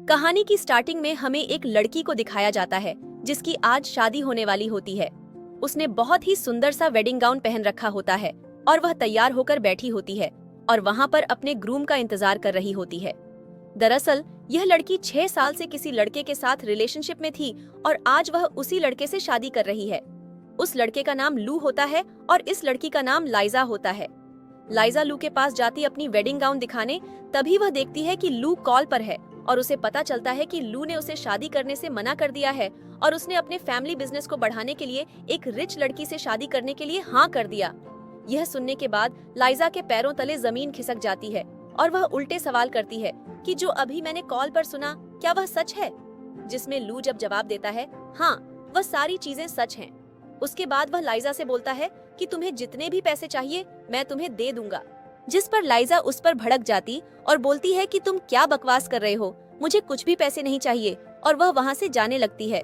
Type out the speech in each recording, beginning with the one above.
कहानी की स्टार्टिंग में हमें एक लड़की को दिखाया जाता है जिसकी आज शादी होने वाली होती है। उसने बहुत ही सुंदर सा वेडिंग गाउन पहन रखा होता है और वह तैयार होकर बैठी होती है और वहाँ पर अपने ग्रूम का इंतजार कर रही होती है। दरअसल यह लड़की 6 साल से किसी लड़के के साथ रिलेशनशिप में थी और आज वह उसी लड़के से शादी कर रही है। उस लड़के का नाम लू होता है और इस लड़की का नाम लाइजा होता है। लाइजा लू के पास जाती अपनी वेडिंग गाउन दिखाने, तभी वह देखती है कि लू कॉल पर है और उसे पता चलता है कि लू ने उसे शादी करने से मना कर दिया है और उसने अपने फैमिली बिजनेस को बढ़ाने के लिए एक रिच लड़की से शादी करने के लिए हाँ कर दिया। यह सुनने के बाद लाइजा के पैरों तले जमीन खिसक जाती है और वह उल्टे सवाल करती है कि जो अभी मैंने कॉल पर सुना क्या वह सच है, जिसमें लू जब जवाब देता है हाँ वह सारी चीजें सच हैं। उसके बाद वह लाइजा से बोलता है कि तुम्हें जितने भी पैसे चाहिए मैं तुम्हें दे दूंगा, जिस पर लाइजा उस पर भड़क जाती और बोलती है कि तुम क्या बकवास कर रहे हो, मुझे कुछ भी पैसे नहीं चाहिए, और वह वहाँ से जाने लगती है।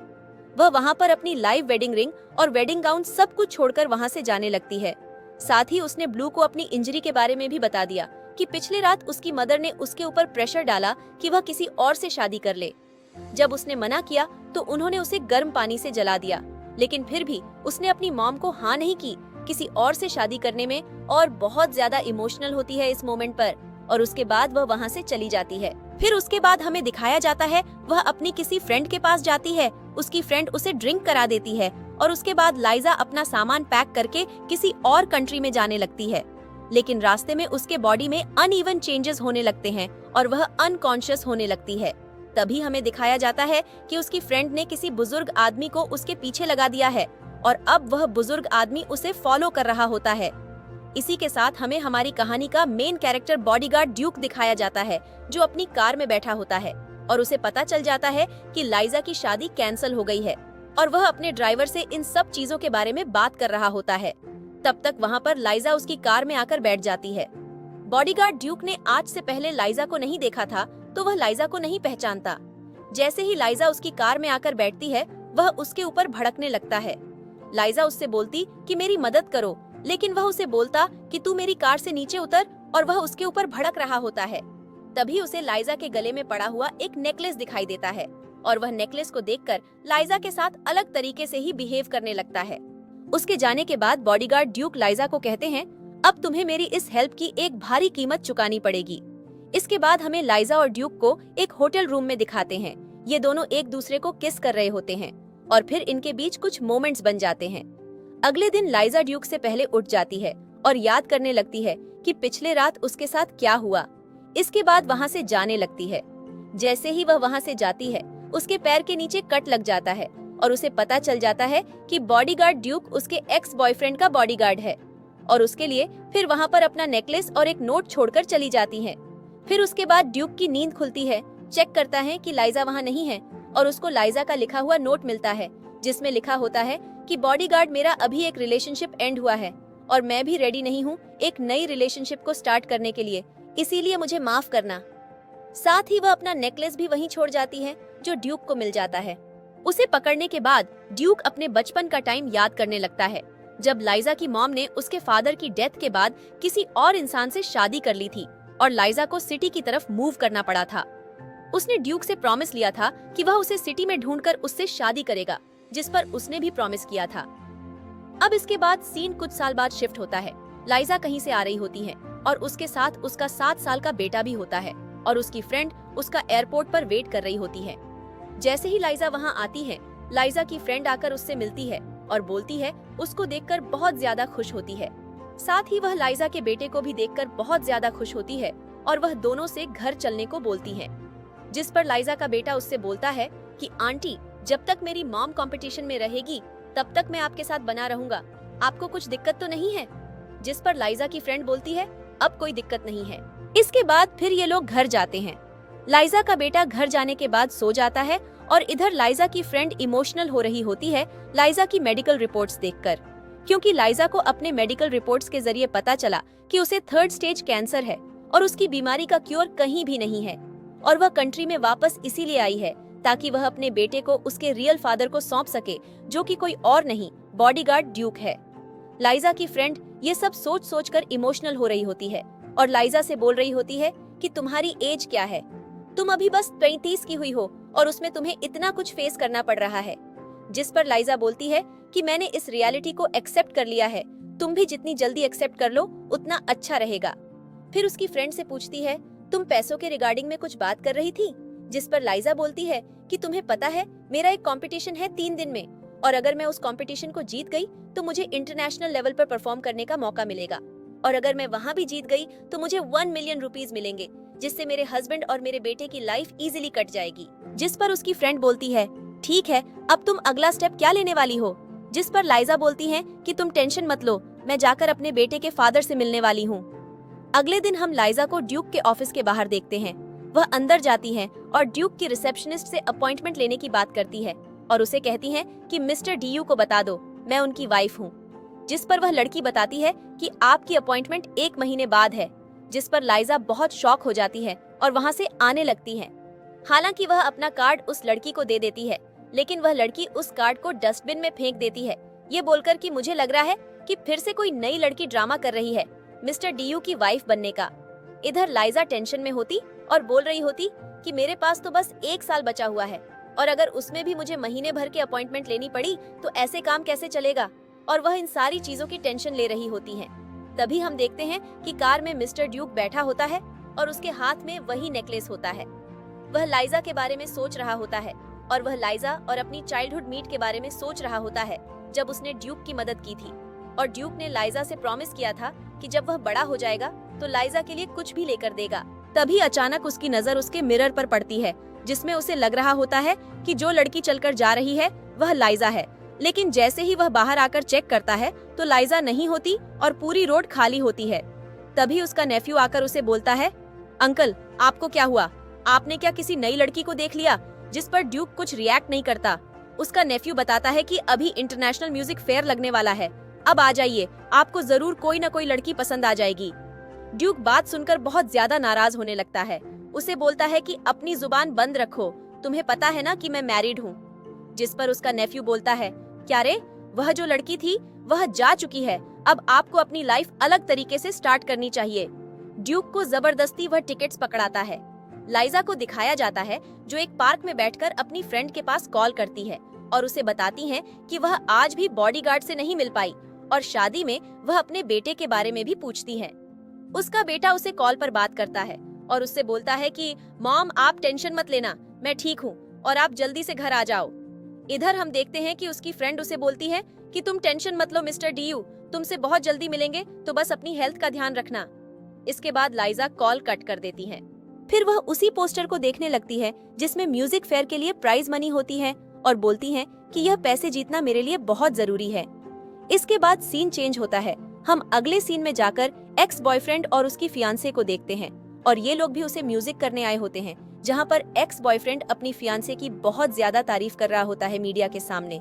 वह वहाँ पर अपनी लाइव वेडिंग रिंग और वेडिंग गाउन सब कुछ छोड़कर वहाँ से जाने लगती है। साथ ही उसने ब्लू को अपनी इंजरी के बारे में भी बता दिया कि पिछली रात उसकी मदर ने उसके ऊपर प्रेशर डाला कि वह किसी और से शादी कर ले। जब उसने मना किया तो उन्होंने उसे गर्म पानी से जला दिया, लेकिन फिर भी उसने अपनी मॉम को हाँ नहीं की किसी और से शादी करने में और बहुत ज्यादा इमोशनल होती है इस मोमेंट पर, और उसके बाद वह वहाँ से चली जाती है। फिर उसके बाद हमें दिखाया जाता है वह अपनी किसी फ्रेंड के पास जाती है, उसकी फ्रेंड उसे ड्रिंक करा देती है और उसके बाद लाइजा अपना सामान पैक करके किसी और कंट्री में जाने लगती है। लेकिन रास्ते में उसके बॉडी में अनइवन चेंजेस होने लगते हैं और वह अनकॉन्शियस होने लगती है। तभी हमें दिखाया जाता है कि उसकी फ्रेंड ने किसी बुजुर्ग आदमी को उसके पीछे लगा दिया है और अब वह बुजुर्ग आदमी उसे फॉलो कर रहा होता है। इसी के साथ हमें हमारी कहानी का मेन कैरेक्टर बॉडीगार्ड ड्यूक दिखाया जाता है जो अपनी कार में बैठा होता है और उसे पता चल जाता है कि लाइजा की शादी कैंसिल हो गई है और वह अपने ड्राइवर से इन सब चीजों के बारे में बात कर रहा होता है। तब तक वहाँ पर लाइजा उसकी कार में आकर बैठ जाती है। बॉडीगार्ड ड्यूक ने आज से पहले लाइजा को नहीं देखा था तो वह लाइजा को नहीं पहचानता। जैसे ही लाइजा उसकी कार में आकर बैठती है वह उसके ऊपर भड़कने लगता है। लाइजा उससे बोलती कि मेरी मदद करो, लेकिन वह उसे बोलता कि तू मेरी कार से नीचे उतर, और वह उसके ऊपर भड़क रहा होता है। तभी उसे लाइजा के गले में पड़ा हुआ एक नेकलेस दिखाई देता है और वह नेकलेस को देखकर लाइजा के साथ अलग तरीके से ही बिहेव करने लगता है। उसके जाने के बाद बॉडीगार्ड ड्यूक लाइजा को कहते हैं अब तुम्हें मेरी इस हेल्प की एक भारी कीमत चुकानी पड़ेगी। इसके बाद हमें लाइजा और ड्यूक को एक होटल रूम में दिखाते हैं। ये दोनों एक दूसरे को किस कर रहे होते हैं और फिर इनके बीच कुछ मोमेंट्स बन जाते हैं। अगले दिन लाइजा ड्यूक से पहले उठ जाती है और याद करने लगती है कि पिछले रात उसके साथ क्या हुआ। इसके बाद वहाँ से जाने लगती है। जैसे ही वह वहाँ से जाती है उसके पैर के नीचे कट लग जाता है और उसे पता चल जाता है कि बॉडीगार्ड ड्यूक उसके एक्स बॉयफ्रेंड का बॉडीगार्ड है और उसके लिए फिर वहाँ पर अपना नेकलेस और एक नोट छोड़कर चली जाती है। फिर उसके बाद ड्यूक की नींद खुलती है, चेक करता है कि लाइजा वहाँ नहीं है और उसको लाइजा का लिखा हुआ नोट मिलता है जिसमें लिखा होता है कि बॉडीगार्ड मेरा अभी एक रिलेशनशिप एंड हुआ है और मैं भी रेडी नहीं हूँ एक नई रिलेशनशिप को स्टार्ट करने के लिए, इसीलिए मुझे माफ करना। साथ ही वह अपना नेकलेस भी वहीं छोड़ जाती है जो ड्यूक को मिल जाता है। उसे पकड़ने के बाद ड्यूक अपने बचपन का टाइम याद करने लगता है जब लाइजा की मॉम ने उसके फादर की डेथ के बाद किसी और इंसान से शादी कर ली थी और लाइजा को सिटी की तरफ मूव करना पड़ा था। उसने ड्यूक से प्रॉमिस लिया था कि वह उसे सिटी में ढूंढकर उससे शादी करेगा, जिस पर उसने भी प्रॉमिस किया था। अब इसके बाद सीन कुछ साल बाद शिफ्ट होता है। लाइजा कहीं से आ रही होती है और उसके साथ उसका 7 साल का बेटा भी होता है और उसकी फ्रेंड उसका एयरपोर्ट पर वेट कर रही होती है। जैसे ही लाइजा वहां आती है, लाइजा की फ्रेंड आकर उससे मिलती है और बोलती है उसको देखकर बहुत ज्यादा खुश होती है। साथ ही वह लाइजा के बेटे को भी देखकर बहुत ज्यादा खुश होती है और वह दोनों से घर चलने को बोलती है, जिस पर लाइजा का बेटा उससे बोलता है कि आंटी जब तक मेरी मॉम कंपटीशन में रहेगी तब तक मैं आपके साथ बना रहूंगा, आपको कुछ दिक्कत तो नहीं है। जिस पर लाइजा की फ्रेंड बोलती है अब कोई दिक्कत नहीं है। इसके बाद फिर ये लोग घर जाते हैं। लाइजा का बेटा घर जाने के बाद सो जाता है और इधर लाइजा की फ्रेंड इमोशनल हो रही होती है लाइजा की मेडिकल रिपोर्ट्स देखकर, क्योंकि लाइजा को अपने मेडिकल रिपोर्ट्स के जरिए पता चला कि उसे 3rd स्टेज कैंसर है और उसकी बीमारी का क्योर कहीं भी नहीं है और वह कंट्री में वापस इसीलिए आई है ताकि वह अपने बेटे को उसके रियल फादर को सौंप सके, जो कि कोई और नहीं बॉडीगार्ड ड्यूक है। लाइजा की फ्रेंड ये सब सोच सोच कर इमोशनल हो रही होती है और लाइजा से बोल रही होती है कि तुम्हारी एज क्या है। तुम अभी बस 33 की हुई हो और उसमें तुम्हें इतना कुछ फेस करना पड़ रहा है। जिस पर लाइजा बोलती है कि मैंने इस रियलिटी को एक्सेप्ट कर लिया है, तुम भी जितनी जल्दी एक्सेप्ट कर लो उतना अच्छा रहेगा। फिर उसकी फ्रेंड से पूछती है, तुम पैसों के रिगार्डिंग में कुछ बात कर रही थी? जिस पर लाइजा बोलती है कि तुम्हें पता है मेरा एक कंपटीशन है 3 दिन में, और अगर मैं उस कंपटीशन को जीत गई तो मुझे इंटरनेशनल लेवल पर परफॉर्म करने का मौका मिलेगा, और अगर मैं वहाँ भी जीत गई तो मुझे 1 मिलियन रुपीज मिलेंगे, जिससे मेरे हस्बैंड और मेरे बेटे की लाइफ इजीली कट जाएगी। जिस पर उसकी फ्रेंड बोलती है, ठीक है, अब तुम अगला स्टेप क्या लेने वाली हो? जिस पर लाइजा बोलती है कि तुम टेंशन मत लो, मैं जाकर अपने बेटे के फादर से मिलने वाली हूँ। अगले दिन हम लाइजा को ड्यूक के ऑफिस के बाहर देखते हैं। वह अंदर जाती है और ड्यूक की रिसेप्शनिस्ट से अपॉइंटमेंट लेने की बात करती है और उसे कहती है कि मिस्टर डीयू को बता दो मैं उनकी वाइफ हूँ। जिस पर वह लड़की बताती है कि आपकी अपॉइंटमेंट 1 महीने बाद है। जिस पर लाइजा बहुत शॉक हो जाती है और वहाँ से आने लगती है। हालांकि वह अपना कार्ड उस लड़की को दे देती है, लेकिन वह लड़की उस कार्ड को डस्टबिन में फेंक देती है, ये बोलकर कि मुझे लग रहा है कि फिर से कोई नई लड़की ड्रामा कर रही है मिस्टर डीयू की वाइफ बनने का। इधर लाइजा टेंशन में होती और बोल रही होती कि मेरे पास तो बस 1 साल बचा हुआ है, और अगर उसमें भी मुझे महीने भर के अपॉइंटमेंट लेनी पड़ी तो ऐसे काम कैसे चलेगा, और वह इन सारी चीजों की टेंशन ले रही होती है। तभी हम देखते हैं कि कार में मिस्टर ड्यूक बैठा होता है और उसके हाथ में वही नेकलेस होता है। वह लाइजा के बारे में सोच रहा होता है और वह लाइजा और अपनी चाइल्डहुड मीट के बारे में सोच रहा होता है जब उसने ड्यूक की मदद की थी, और ड्यूक ने लाइजा से प्रॉमिस किया था कि जब वह बड़ा हो जाएगा तो लाइजा के लिए कुछ भी लेकर देगा। तभी अचानक उसकी नजर उसके मिरर पर पड़ती है, जिसमें उसे लग रहा होता है कि जो लड़की चलकर जा रही है वह लाइजा है। लेकिन जैसे ही वह बाहर आकर चेक करता है तो लाइजा नहीं होती और पूरी रोड खाली होती है। तभी उसका नेफ्यू आकर उसे बोलता है, अंकल आपको क्या हुआ? आपने क्या किसी नई लड़की को देख लिया? जिस पर ड्यूक कुछ रिएक्ट नहीं करता। उसका नेफ्यू बताता है कि अभी इंटरनेशनल म्यूजिक फेयर लगने वाला है, अब आ जाइए, आपको जरूर कोई न कोई लड़की पसंद आ जाएगी। ड्यूक बात सुनकर बहुत ज्यादा नाराज होने लगता है। उसे बोलता है कि अपनी जुबान बंद रखो, तुम्हें पता है ना कि मैं मैरिड हूँ। जिस पर उसका नेफ्यू बोलता है, क्या रे, वह जो लड़की थी वह जा चुकी है, अब आपको अपनी लाइफ अलग तरीके से स्टार्ट करनी चाहिए। ड्यूक को जबरदस्ती वह टिकट्स पकड़ाता है। लाइजा को दिखाया जाता है जो एक पार्क में बैठकर अपनी फ्रेंड के पास कॉल करती है और उसे बताती है कि वह आज भी बॉडीगार्ड से नहीं मिल पाई, और शादी में वह अपने बेटे के बारे में भी पूछती है। उसका बेटा उसे कॉल पर बात करता है और उससे बोलता है कि मॉम आप टेंशन मत लेना, मैं ठीक हूँ और आप जल्दी से घर आ जाओ। इधर हम देखते हैं कि उसकी फ्रेंड उसे बोलती है कि तुम टेंशन मत लो मिस्टर डीयू, तुमसे बहुत जल्दी मिलेंगे, तो बस अपनी हेल्थ का ध्यान रखना। इसके बाद लाइजा कॉल कट कर देती है। फिर वह उसी पोस्टर को देखने लगती है जिसमें म्यूजिक फेयर के लिए प्राइज मनी होती है और बोलती है कि यह पैसे जीतना मेरे लिए बहुत जरूरी है। इसके बाद सीन चेंज होता है। हम अगले सीन में जाकर एक्स बॉयफ्रेंड और उसकी फियांसे को देखते हैं, और ये लोग भी उसे म्यूजिक करने आए होते हैं, जहाँ पर एक्स बॉयफ्रेंड अपनी फियांसे की बहुत ज्यादा तारीफ कर रहा होता है मीडिया के सामने,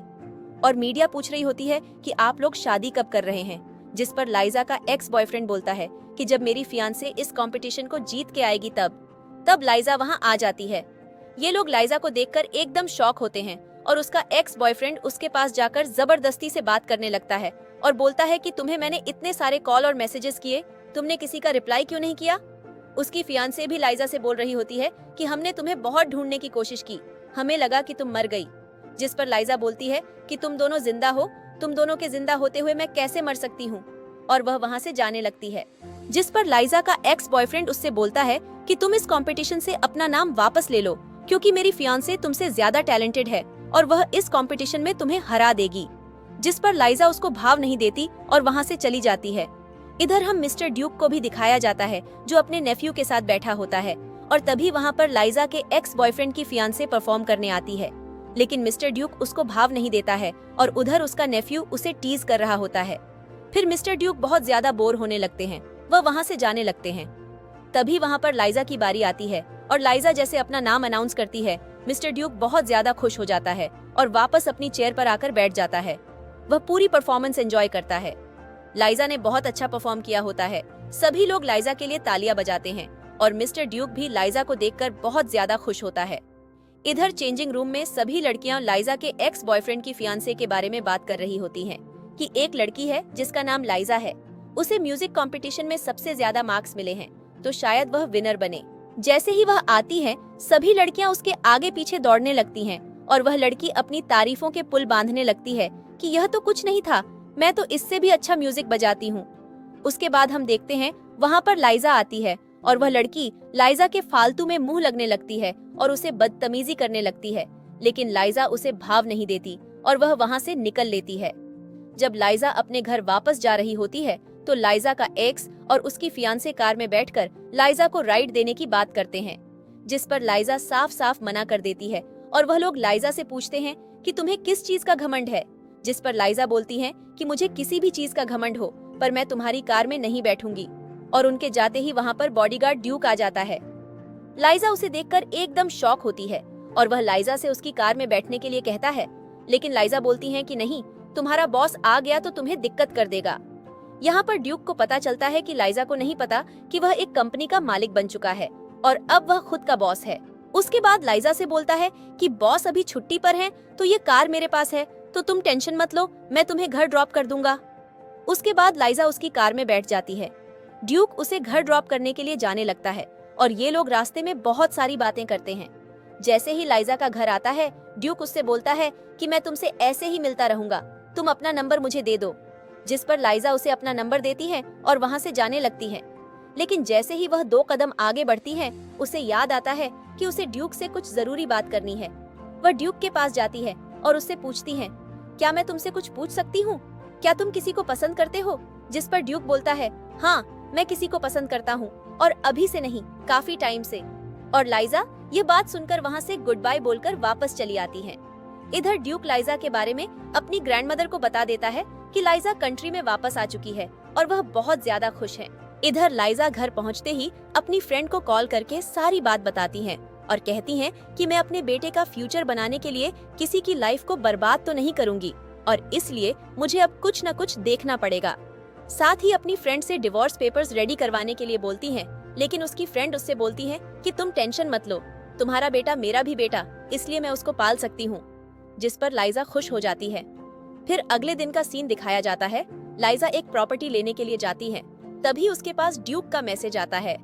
और मीडिया पूछ रही होती है कि आप लोग शादी कब कर रहे हैं। जिस पर लाइजा का एक्स बॉयफ्रेंड बोलता है कि जब मेरी फियांसे इस कंपटीशन को जीत के आएगी तब लाइजा वहाँ आ जाती है। ये लोग लाइजा को देखकर एकदम शॉक होते हैं और उसका एक्स बॉयफ्रेंड उसके पास जाकर जबरदस्ती से बात करने लगता है और बोलता है कि तुम्हें मैंने इतने सारे कॉल और मैसेजेस किए, तुमने किसी का रिप्लाई क्यों नहीं किया? उसकी फियांसे भी लाइजा से बोल रही होती है कि हमने तुम्हें बहुत ढूंढने की कोशिश की, हमें लगा कि तुम मर गई। जिस पर लाइजा बोलती है कि तुम दोनों जिंदा हो, तुम दोनों के जिंदा होते हुए मैं कैसे मर सकती हूँ, और वह वहाँ से जाने लगती है। जिस पर लाइजा का एक्स बॉयफ्रेंड उससे बोलता है कि तुम इस कंपटीशन से अपना नाम वापस ले लो, क्योंकि मेरी फियांसे तुमसे ज्यादा टैलेंटेड है और वह इस कंपटीशन में तुम्हें हरा देगी। जिस पर लाइजा उसको भाव नहीं देती और वहाँ से चली जाती है। इधर हम मिस्टर ड्यूक को भी दिखाया जाता है जो अपने नेफ्यू के साथ बैठा होता है, और तभी वहाँ पर लाइजा के एक्स बॉयफ्रेंड की फियांसे परफॉर्म करने आती है, लेकिन मिस्टर ड्यूक उसको भाव नहीं देता है और उधर उसका नेफ्यू उसे टीज कर रहा होता है। फिर मिस्टर ड्यूक बहुत ज्यादा बोर होने लगते हैं, वह वहाँ से जाने लगते हैं। तभी वहाँ पर लाइजा की बारी आती है और लाइजा जैसे अपना नाम अनाउंस करती है, मिस्टर ड्यूक बहुत ज्यादा खुश हो जाता है और वापस अपनी चेयर पर आकर बैठ जाता है। वह पूरी परफॉर्मेंस एंजॉय करता है। लाइजा ने बहुत अच्छा परफॉर्म किया होता है। सभी लोग लाइजा के लिए तालियां बजाते हैं और मिस्टर ड्यूक भी लाइजा को देखकर बहुत ज्यादा खुश होता है। इधर चेंजिंग रूम में सभी लड़कियां लाइजा के एक्स बॉयफ्रेंड की फियांसे के बारे में बात कर रही होती हैं कि एक लड़की है जिसका नाम लाइजा है, उसे म्यूजिक कंपटीशन में सबसे ज्यादा मार्क्स मिले हैं, तो शायद वह विनर बने। जैसे ही वह आती है, सभी लड़कियां उसके आगे पीछे दौड़ने लगती हैं और वह लड़की अपनी तारीफों के पुल बांधने लगती है कि यह तो कुछ नहीं था, मैं तो इससे भी अच्छा म्यूजिक बजाती हूँ। उसके बाद हम देखते हैं वहाँ पर लाइजा आती है और वह लड़की लाइजा के फालतू में मुंह लगने लगती है और उसे बदतमीजी करने लगती है, लेकिन लाइजा उसे भाव नहीं देती और वह वहाँ से निकल लेती है। जब लाइजा अपने घर वापस जा रही होती है तो लाइजा का एक्स और उसकी फियांसे कार में बैठकर लाइजा को राइड देने की बात करते हैं, जिस पर लाइजा साफ साफ मना कर देती है और वह लोग लाइजा से पूछते हैं कि तुम्हें किस चीज का घमंड है, जिस पर लाइजा बोलती है कि मुझे किसी भी चीज का घमंड हो पर मैं तुम्हारी कार में नहीं बैठूंगी। और उनके जाते ही वहाँ पर बॉडीगार्ड ड्यूक आ जाता है। लाइजा उसे देखकर एकदम शॉक होती है और वह लाइजा से उसकी कार में बैठने के लिए कहता है, लेकिन लाइजा बोलती है कि नहीं, तुम्हारा बॉस आ गया तो तुम्हें दिक्कत कर देगा। यहाँ पर ड्यूक को पता चलता है कि लाइजा को नहीं पता कि वह एक कंपनी का मालिक बन चुका है और अब वह खुद का बॉस है। उसके बाद लाइजा से बोलता है कि बॉस अभी छुट्टी पर हैं, तो ये कार मेरे पास है, तो तुम टेंशन मत लो, मैं तुम्हें घर ड्रॉप कर दूंगा। उसके बाद लाइजा उसकी कार में बैठ जाती है। ड्यूक उसे घर ड्रॉप करने के लिए जाने लगता है और ये लोग रास्ते में बहुत सारी बातें करते हैं। जैसे ही लाइजा का घर आता है, ड्यूक उससे बोलता है कि मैं तुमसे ऐसे ही मिलता रहूंगा, तुम अपना नंबर मुझे दे दो। जिस पर लाइजा उसे अपना नंबर देती है और वहाँ से जाने लगती है। लेकिन जैसे ही वह 2 कदम आगे बढ़ती है, उसे याद आता है कि उसे ड्यूक से कुछ जरूरी बात करनी है। वह ड्यूक के पास जाती है और उससे पूछती है, क्या मैं तुमसे कुछ पूछ सकती हूँ? क्या तुम किसी को पसंद करते हो? जिस पर ड्यूक बोलता है, हाँ, मैं किसी को पसंद करता हूँ और अभी से नहीं, काफी टाइम से। और लाइजा ये बात सुनकर वहाँ से गुड बाय बोलकर वापस चली आती है। इधर ड्यूक लाइजा के बारे में अपनी ग्रैंडमदर को बता देता है कि लाइजा कंट्री में वापस आ चुकी है और वह बहुत ज्यादा खुश है। इधर लाइजा घर पहुंचते ही अपनी फ्रेंड को कॉल करके सारी बात बताती हैं और कहती हैं कि मैं अपने बेटे का फ्यूचर बनाने के लिए किसी की लाइफ को बर्बाद तो नहीं करूंगी और इसलिए मुझे अब कुछ न कुछ देखना पड़ेगा। साथ ही अपनी फ्रेंड से डिवोर्स पेपर्स रेडी करवाने के लिए बोलती हैं, लेकिन उसकी फ्रेंड उससे बोलती है कि तुम टेंशन मत लो, तुम्हारा बेटा मेरा भी बेटा, इसलिए मैं उसको पाल सकती हूँ। जिस पर लाइजा खुश हो जाती है। फिर अगले दिन का सीन दिखाया जाता है। लाइजा एक प्रॉपर्टी लेने के लिए जाती है, तभी उसके पास ड्यूक का मैसेज आता है।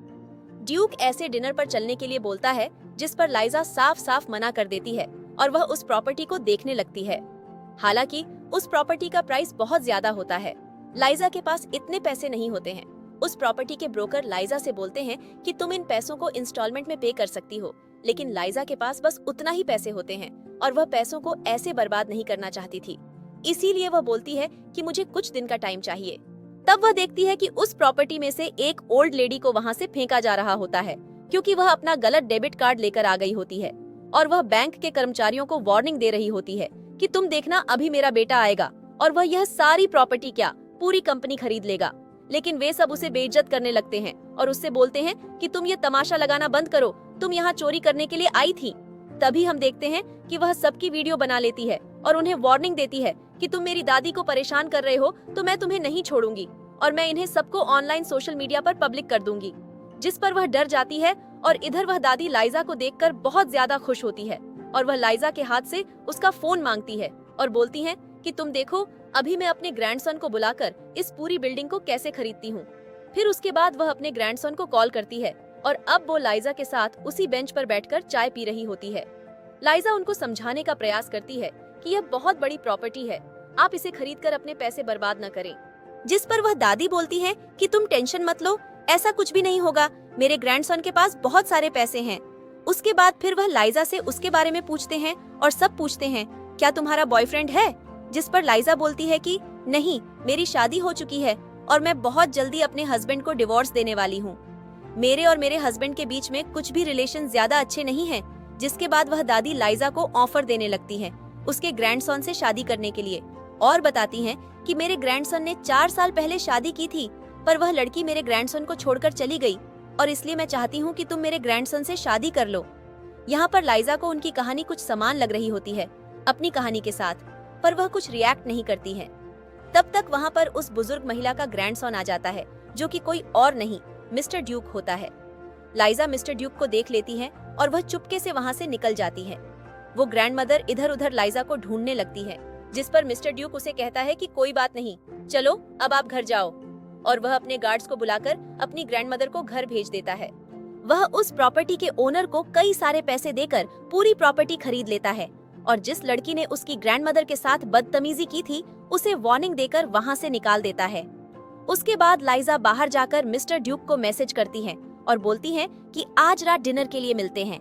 ड्यूक ऐसे डिनर पर चलने के लिए बोलता है, जिस पर लाइजा साफ साफ मना कर देती है और वह उस प्रॉपर्टी को देखने लगती है। हालांकि उस प्रॉपर्टी का प्राइस बहुत ज्यादा होता है। लाइजा के पास इतने पैसे नहीं होते हैं। उस प्रॉपर्टी के ब्रोकर लाइजा से बोलते हैं कि तुम इन पैसों को इंस्टॉलमेंट में पे कर सकती हो, लेकिन लाइजा के पास बस उतना ही पैसे होते हैं और वह पैसों को ऐसे बर्बाद नहीं करना चाहती थी। इसीलिए वह बोलती है कि मुझे कुछ दिन का टाइम चाहिए। तब वह देखती है कि उस प्रॉपर्टी में से एक ओल्ड लेडी को वहाँ से फेंका जा रहा होता है, क्योंकि वह अपना गलत डेबिट कार्ड लेकर आ गई होती है और वह बैंक के कर्मचारियों को वार्निंग दे रही होती है कि तुम देखना, अभी मेरा बेटा आएगा और वह यह सारी प्रॉपर्टी क्या पूरी कंपनी खरीद लेगा। लेकिन वे सब उसे बेइज्जत करने लगते हैं और उससे बोलते हैं कि तुम ये तमाशा लगाना बंद करो, तुम यहाँ चोरी करने के लिए आई थी। तभी हम देखते हैं कि वह सबकी वीडियो बना लेती है और उन्हें वार्निंग देती है कि तुम मेरी दादी को परेशान कर रहे हो तो मैं तुम्हें नहीं छोड़ूंगी और मैं इन्हें सबको ऑनलाइन सोशल मीडिया पर पब्लिक कर दूंगी। जिस पर वह डर जाती है और इधर वह दादी लाइजा को देखकर बहुत ज्यादा खुश होती है और वह लाइजा के हाथ से उसका फोन मांगती है और बोलती है कि तुम देखो, अभी मैं अपने ग्रैंडसन को बुलाकर इस पूरी बिल्डिंग को कैसे खरीदती हूँ। फिर उसके बाद वह अपने ग्रैंडसन को कॉल करती है और अब वो लाइजा के साथ उसी बेंच पर बैठकर चाय पी रही होती है। लाइजा उनको समझाने का प्रयास करती है कि यह बहुत बड़ी प्रॉपर्टी है, आप इसे खरीदकर अपने पैसे बर्बाद न करें। जिस पर वह दादी बोलती है कि तुम टेंशन मत लो, ऐसा कुछ भी नहीं होगा, मेरे ग्रैंडसन के पास बहुत सारे पैसे हैं। उसके बाद फिर वह लाइजा से उसके बारे में पूछते हैं और सब पूछते हैं, क्या तुम्हारा बॉयफ्रेंड है? जिस पर लाइजा बोलती है कि नहीं, मेरी शादी हो चुकी है और मैं बहुत जल्दी अपने हस्बैंड को डिवोर्स देने वाली हूँ। मेरे और मेरे हस्बैंड के बीच में कुछ भी रिलेशन ज्यादा अच्छे नहीं हैं। जिसके बाद वह दादी लाइजा को ऑफर देने लगती है उसके ग्रैंडसन से शादी करने के लिए और बताती हैं कि मेरे ग्रैंडसन ने 4 साल पहले शादी की थी, पर वह लड़की मेरे ग्रैंडसन को छोड़कर चली गई और इसलिए मैं चाहती हूँ कि तुम मेरे ग्रैंडसन से शादी कर लो। यहाँ पर लाइजा को उनकी कहानी कुछ समान लग रही होती है अपनी कहानी के साथ, पर वह कुछ रिएक्ट नहीं करती है। तब तक वहाँ पर उस बुजुर्ग महिला का ग्रैंडसन आ जाता है, जो कि कोई और नहीं मिस्टर ड्यूक होता है। लाइजा मिस्टर ड्यूक को देख लेती है और वह चुपके से वहाँ से निकल जाती है। वो ग्रैंडमदर इधर उधर लाइजा को ढूंढने लगती है, जिस पर मिस्टर ड्यूक उसे कहता है कि कोई बात नहीं, चलो अब आप घर जाओ, और वह अपने गार्ड्स को बुलाकर अपनी ग्रैंडमदर को घर भेज देता है। वह उस प्रॉपर्टी के ओनर को कई सारे पैसे देकर पूरी प्रॉपर्टी खरीद लेता है और जिस लड़की ने उसकी ग्रैंडमदर के साथ बदतमीजी की थी उसे वार्निंग देकर वहां से निकाल देता है। उसके बाद लाइजा बाहर जाकर मिस्टर ड्यूक को मैसेज करती है और बोलती है कि आज रात डिनर के लिए मिलते हैं।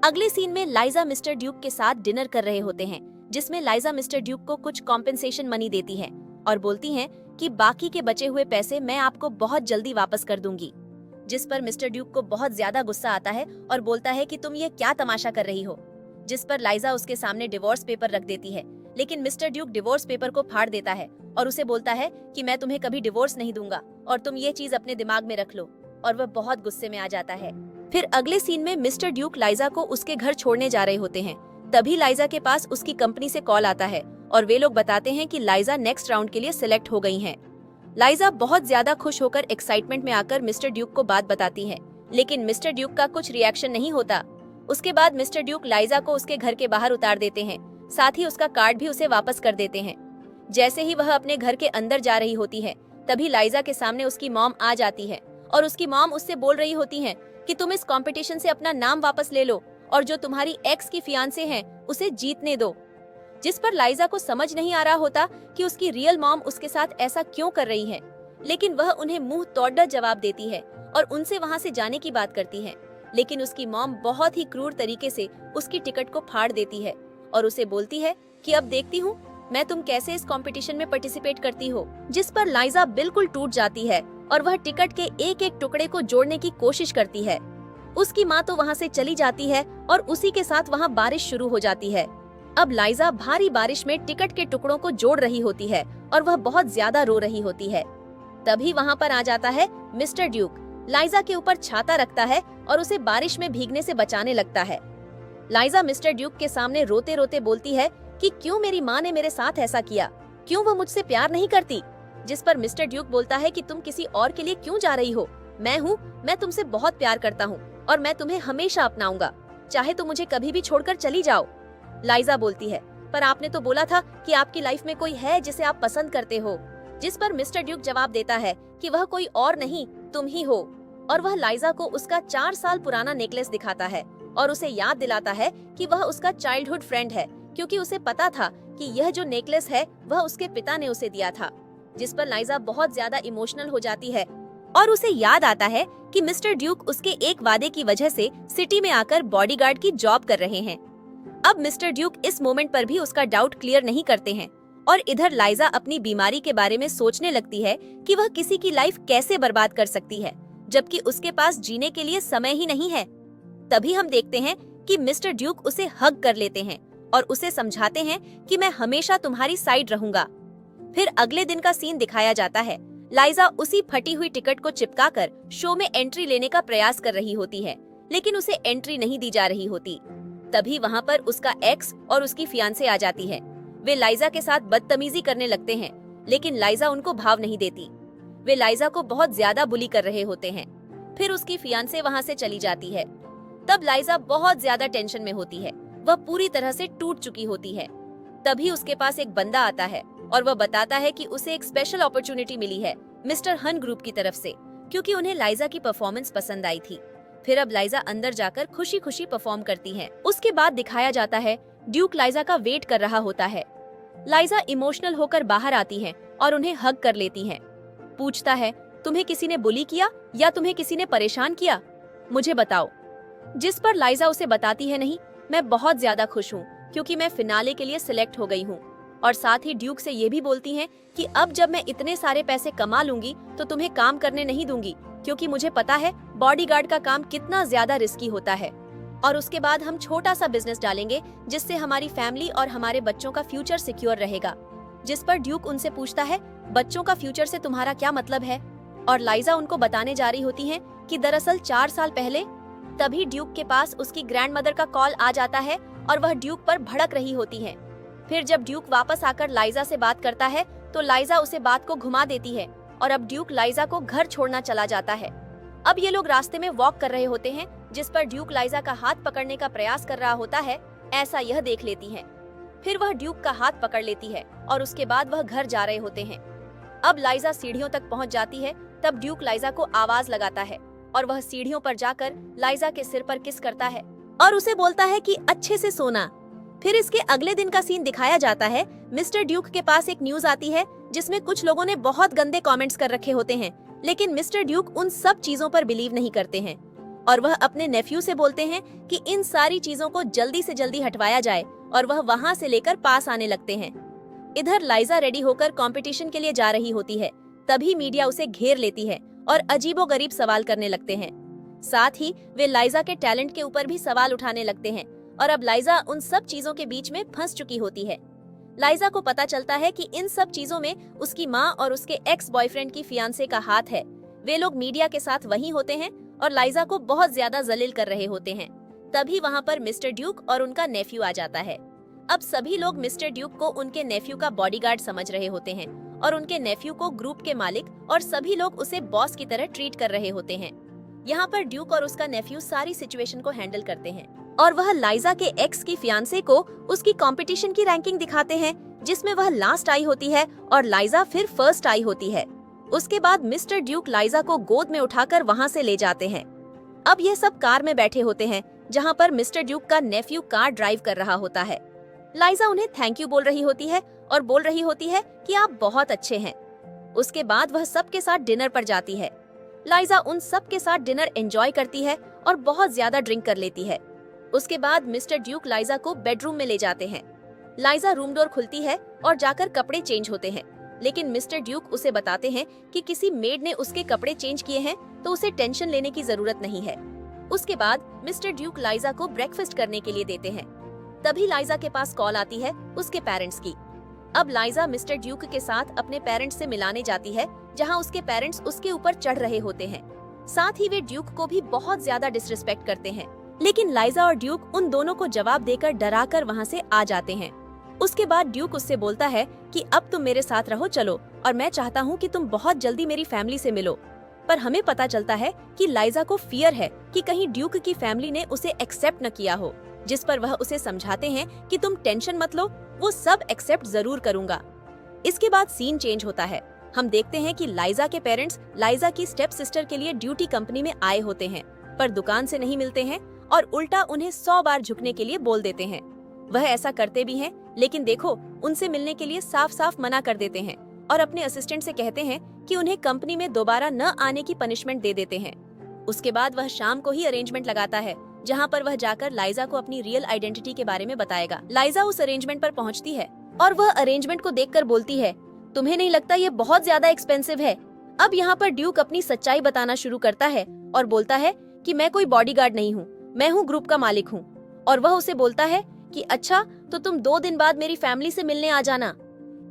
अगले सीन में लाइजा मिस्टर ड्यूक के साथ डिनर कर रहे होते हैं, जिसमें लाइजा मिस्टर ड्यूक को कुछ कॉम्पेंसेशन मनी देती है और बोलती है कि बाकी के बचे हुए पैसे मैं आपको बहुत जल्दी वापस कर दूंगी। जिस पर मिस्टर ड्यूक को बहुत ज्यादा गुस्सा आता है और बोलता है कि तुम ये क्या तमाशा कर रही हो। जिस पर लाइजा उसके सामने डिवोर्स पेपर रख देती है, लेकिन मिस्टर ड्यूक डिवोर्स पेपर को फाड़ देता है और उसे बोलता है कि मैं तुम्हें कभी डिवोर्स नहीं दूंगा और तुम ये चीज अपने दिमाग में रख लो, और वह बहुत गुस्से में आ जाता है। फिर अगले सीन में मिस्टर ड्यूक लाइजा को उसके घर छोड़ने जा रहे होते हैं। तभी लाइजा के पास उसकी कंपनी से कॉल आता है और वे लोग बताते हैं कि लाइजा नेक्स्ट राउंड के लिए सिलेक्ट हो गई हैं। लाइजा बहुत ज्यादा खुश होकर एक्साइटमेंट में आकर मिस्टर ड्यूक को बात बताती है, लेकिन मिस्टर ड्यूक का कुछ रिएक्शन नहीं होता। उसके बाद मिस्टर ड्यूक लाइजा को उसके घर के बाहर उतार देते हैं, साथ ही उसका कार्ड भी उसे वापस कर देते हैं। जैसे ही वह अपने घर के अंदर जा रही होती है, तभी लाइजा के सामने उसकी मॉम आ जाती है और उसकी मॉम उससे बोल रही होती है कि तुम इस कंपटीशन से अपना नाम वापस ले लो और जो तुम्हारी एक्स की फियांसे हैं उसे जीतने दो। जिस पर लाइजा को समझ नहीं आ रहा होता कि उसकी रियल मॉम उसके साथ ऐसा क्यों कर रही है, लेकिन वह उन्हें मुंह तोड़ जवाब देती है और उनसे वहां से जाने की बात करती है। लेकिन उसकी मॉम बहुत ही क्रूर तरीके से उसकी टिकट को फाड़ देती है और उसे बोलती है कि अब देखती हूँ मैं तुम कैसे इस कंपटीशन में पार्टिसिपेट करती हो। जिस पर लाइजा बिल्कुल टूट जाती है और वह टिकट के एक एक टुकड़े को जोड़ने की कोशिश करती है। उसकी माँ तो वहाँ से चली जाती है और उसी के साथ वहाँ बारिश शुरू हो जाती है। अब लाइजा भारी बारिश में टिकट के टुकड़ों को जोड़ रही होती है और वह बहुत ज्यादा रो रही होती है। तभी वहाँ पर आ जाता है मिस्टर ड्यूक, लाइजा के ऊपर छाता रखता है और उसे बारिश में भीगने से बचाने लगता है। लाइजा मिस्टर ड्यूक के सामने रोते रोते बोलती है कि क्यों मेरी माँ ने मेरे साथ ऐसा किया, क्यों वो मुझसे प्यार नहीं करती। जिस पर मिस्टर ड्यूक बोलता है कि तुम किसी और के लिए क्यों जा रही हो, मैं तुमसे बहुत प्यार करता हूँ और मैं तुम्हें हमेशा अपनाऊंगा, चाहे तुम मुझे कभी भी छोड़कर चली जाओ। लाइजा बोलती है, पर आपने तो बोला था कि आपकी लाइफ में कोई है जिसे आप पसंद करते हो। जिस पर मिस्टर ड्यूक जवाब देता है कि वह कोई और नहीं तुम ही हो, और वह लाइजा को उसका 4 साल पुराना नेकलेस दिखाता है और उसे याद दिलाता है कि वह उसका चाइल्डहुड फ्रेंड है, क्योंकि उसे पता था कि यह जो नेकलेस है वह उसके पिता ने उसे दिया था। जिस पर लाइजा बहुत ज्यादा इमोशनल हो जाती है और उसे याद आता है कि मिस्टर ड्यूक उसके एक वादे की वजह से सिटी में आकर बॉडीगार्ड की जॉब कर रहे हैं। अब मिस्टर ड्यूक इस मोमेंट पर भी उसका डाउट क्लियर नहीं करते हैं और इधर लाइजा अपनी बीमारी के बारे में सोचने लगती है कि वह किसी की लाइफ कैसे बर्बाद कर सकती है, जबकि उसके पास जीने के लिए समय ही नहीं है। तभी हम देखते हैं कि मिस्टर ड्यूक उसे हग कर लेते हैं और उसे समझाते हैं कि मैं हमेशा तुम्हारी साइड रहूंगा। फिर अगले दिन का सीन दिखाया जाता है। लाइजा उसी फटी हुई टिकट को चिपकाकर शो में एंट्री लेने का प्रयास कर रही होती है, लेकिन उसे एंट्री नहीं दी जा रही होती। तभी वहाँ पर उसका एक्स और उसकी फियांसे आ जाती है। वे लाइजा के साथ बदतमीजी करने लगते हैं, लेकिन लाइजा उनको भाव नहीं देती। वे लाइजा को बहुत ज्यादा बुली कर रहे होते हैं। फिर उसकी फियांसे वहाँ से चली जाती है। तब लाइजा बहुत ज्यादा टेंशन में होती है, वह पूरी तरह से टूट चुकी होती है। तभी उसके पास एक बंदा आता है और वह बताता है कि उसे एक स्पेशल अपॉर्चुनिटी मिली है मिस्टर हन ग्रुप की तरफ से, क्योंकि उन्हें लाइजा की परफॉर्मेंस पसंद आई थी। फिर अब लाइजा अंदर जाकर खुशी खुशी परफॉर्म करती है। उसके बाद दिखाया जाता है ड्यूक लाइजा का वेट कर रहा होता है। लाइजा इमोशनल होकर बाहर आती है और उन्हें हग कर लेती है। पूछता है, तुम्हें किसी ने बुली किया या तुम्हें किसी ने परेशान किया, मुझे बताओ। जिस पर लाइजा उसे बताती है, नहीं, मैं बहुत ज्यादा खुश हूँ क्योंकि मैं फिनाले के लिए सिलेक्ट हो गई हूँ। और साथ ही ड्यूक से ये भी बोलती हैं कि अब जब मैं इतने सारे पैसे कमा लूंगी तो तुम्हें काम करने नहीं दूंगी, क्योंकि मुझे पता है बॉडीगार्ड का काम कितना ज्यादा रिस्की होता है। और उसके बाद हम छोटा सा बिजनेस डालेंगे जिससे हमारी फैमिली और हमारे बच्चों का फ्यूचर सिक्योर रहेगा। जिस पर ड्यूक उनसे पूछता है, बच्चों का फ्यूचर से तुम्हारा क्या मतलब है? और लाइजा उनको बताने जा रही होती है कि दरअसल 4 साल पहले। तभी ड्यूक के पास उसकी ग्रैंडमदर का कॉल आ जाता है और वह ड्यूक पर भड़क रही होती है। फिर जब ड्यूक वापस आकर लाइजा से बात करता है तो लाइजा उसे बात को घुमा देती है और अब ड्यूक लाइजा को घर छोड़ना चला जाता है। अब ये लोग रास्ते में वॉक कर रहे होते हैं, जिस पर ड्यूक लाइजा का हाथ पकड़ने का प्रयास कर रहा होता है, ऐसा यह देख लेती है। फिर वह ड्यूक का हाथ पकड़ लेती है और उसके बाद वह घर जा रहे होते हैं। अब लाइजा सीढ़ियों तक पहुंच जाती है। तब ड्यूक लाइजा को आवाज लगाता है और वह सीढ़ियों पर जाकर लाइजा के सिर पर किस करता है और उसे बोलता है कि अच्छे से सोना। फिर इसके अगले दिन का सीन दिखाया जाता है। मिस्टर ड्यूक के पास एक न्यूज आती है जिसमें कुछ लोगों ने बहुत गंदे कमेंट्स कर रखे होते हैं, लेकिन मिस्टर ड्यूक उन सब चीजों पर बिलीव नहीं करते हैं और वह अपने नेफ्यू से बोलते हैं कि इन सारी चीजों को जल्दी से जल्दी हटवाया जाए और वह वहां से लेकर पास आने लगते हैं। इधर लाइजा रेडी होकर कंपटीशन के लिए जा रही होती है, तभी मीडिया उसे घेर लेती है और अजीबोगरीब सवाल करने लगते हैं। साथ ही वे लाइजा के टैलेंट के ऊपर भी सवाल उठाने लगते हैं और अब लाइजा उन सब चीजों के बीच में फंस चुकी होती है। लाइजा को पता चलता है कि इन सब चीजों में उसकी माँ और उसके एक्स बॉयफ्रेंड की फियांसे का हाथ है। वे लोग मीडिया के साथ वहीं होते हैं और लाइजा को बहुत ज्यादा जलील कर रहे होते हैं। तभी वहाँ पर मिस्टर ड्यूक और उनका नेफ्यू आ जाता है। अब सभी लोग मिस्टर ड्यूक को उनके नेफ्यू का बॉडीगार्ड समझ रहे होते हैं और उनके नेफ्यू को ग्रुप के मालिक और सभी लोग उसे बॉस की तरह ट्रीट कर रहे होते हैं। यहाँ पर ड्यूक और उसका नेफ्यू सारी सिचुएशन को हैंडल करते हैं और वह लाइजा के एक्स की फियांसे को उसकी कंपटीशन की रैंकिंग दिखाते हैं, जिसमें वह लास्ट आई होती है और लाइजा फिर फर्स्ट आई होती है। उसके बाद मिस्टर ड्यूक लाइजा को गोद में उठाकर वहाँ से ले जाते हैं। अब ये सब कार में बैठे होते हैं जहाँ पर मिस्टर ड्यूक का नेफ्यू कार ड्राइव कर रहा होता है। लाइजा उन्हें थैंक यू बोल रही होती है और बोल रही होती है कि आप बहुत अच्छे हैं। उसके बाद वह सबके साथ डिनर पर जाती है। लाइजा उन सब के साथ डिनर एंजॉय करती है और बहुत ज्यादा ड्रिंक कर लेती है। उसके बाद मिस्टर ड्यूक लाइजा को बेडरूम में ले जाते हैं। लाइजा रूम डोर खुलती है और जाकर कपड़े चेंज होते हैं, लेकिन मिस्टर ड्यूक उसे बताते हैं कि किसी मेड ने उसके कपड़े चेंज किए हैं तो उसे टेंशन लेने की जरूरत नहीं है। उसके बाद मिस्टर ड्यूक लाइजा को ब्रेकफास्ट करने के लिए देते हैं। तभी लाइजा के पास कॉल आती है उसके पेरेंट्स की। अब लाइजा मिस्टर ड्यूक के साथ अपने पेरेंट्स से मिलाने जाती है, जहां उसके पेरेंट्स उसके ऊपर चढ़ रहे होते हैं। साथ ही वे ड्यूक को भी बहुत ज्यादा डिसरिस्पेक्ट करते हैं, लेकिन लाइजा और ड्यूक उन दोनों को जवाब देकर डराकर वहां से आ जाते हैं। उसके बाद ड्यूक उससे बोलता है कि अब तुम मेरे साथ रहो चलो, और मैं चाहता हूँ कि तुम बहुत जल्दी मेरी फैमिली से मिलो। पर हमें पता चलता है कि लाइजा को फियर है कि कहीं ड्यूक की फैमिली ने उसे एक्सेप्ट न किया हो, जिस पर वह उसे समझाते हैं कि तुम टेंशन मत लो, वो सब एक्सेप्ट जरूर करूंगा। इसके बाद सीन चेंज होता है। हम देखते हैं कि लाइजा के पेरेंट्स लाइजा की स्टेप सिस्टर के लिए ड्यूटी कंपनी में आए होते हैं, पर दुकान से नहीं मिलते हैं और उल्टा उन्हें 100 बार झुकने के लिए बोल देते हैं। वह ऐसा करते भी हैं, लेकिन देखो उनसे मिलने के लिए साफ साफ मना कर देते हैं और अपने असिस्टेंट से कहते हैं कि उन्हें कंपनी में दोबारा न आने की पनिशमेंट दे देते हैं। उसके बाद वह शाम को ही अरेंजमेंट लगाता है, जहाँ पर वह जाकर लाइजा को अपनी रियल आइडेंटिटी के बारे में बताएगा। लाइजा उस अरेंजमेंट पर पहुँचती है और वह अरेंजमेंट को देखकर बोलती है, तुम्हें नहीं लगता ये बहुत ज्यादा एक्सपेंसिव है? अब यहाँ पर ड्यूक अपनी सच्चाई बताना शुरू करता है और बोलता है कि मैं कोई बॉडीगार्ड नहीं हूँ, मैं हूँ ग्रुप का मालिक हूँ। और वह उसे बोलता है कि अच्छा तो तुम 2 दिन बाद मेरी फैमिली से मिलने आ जाना।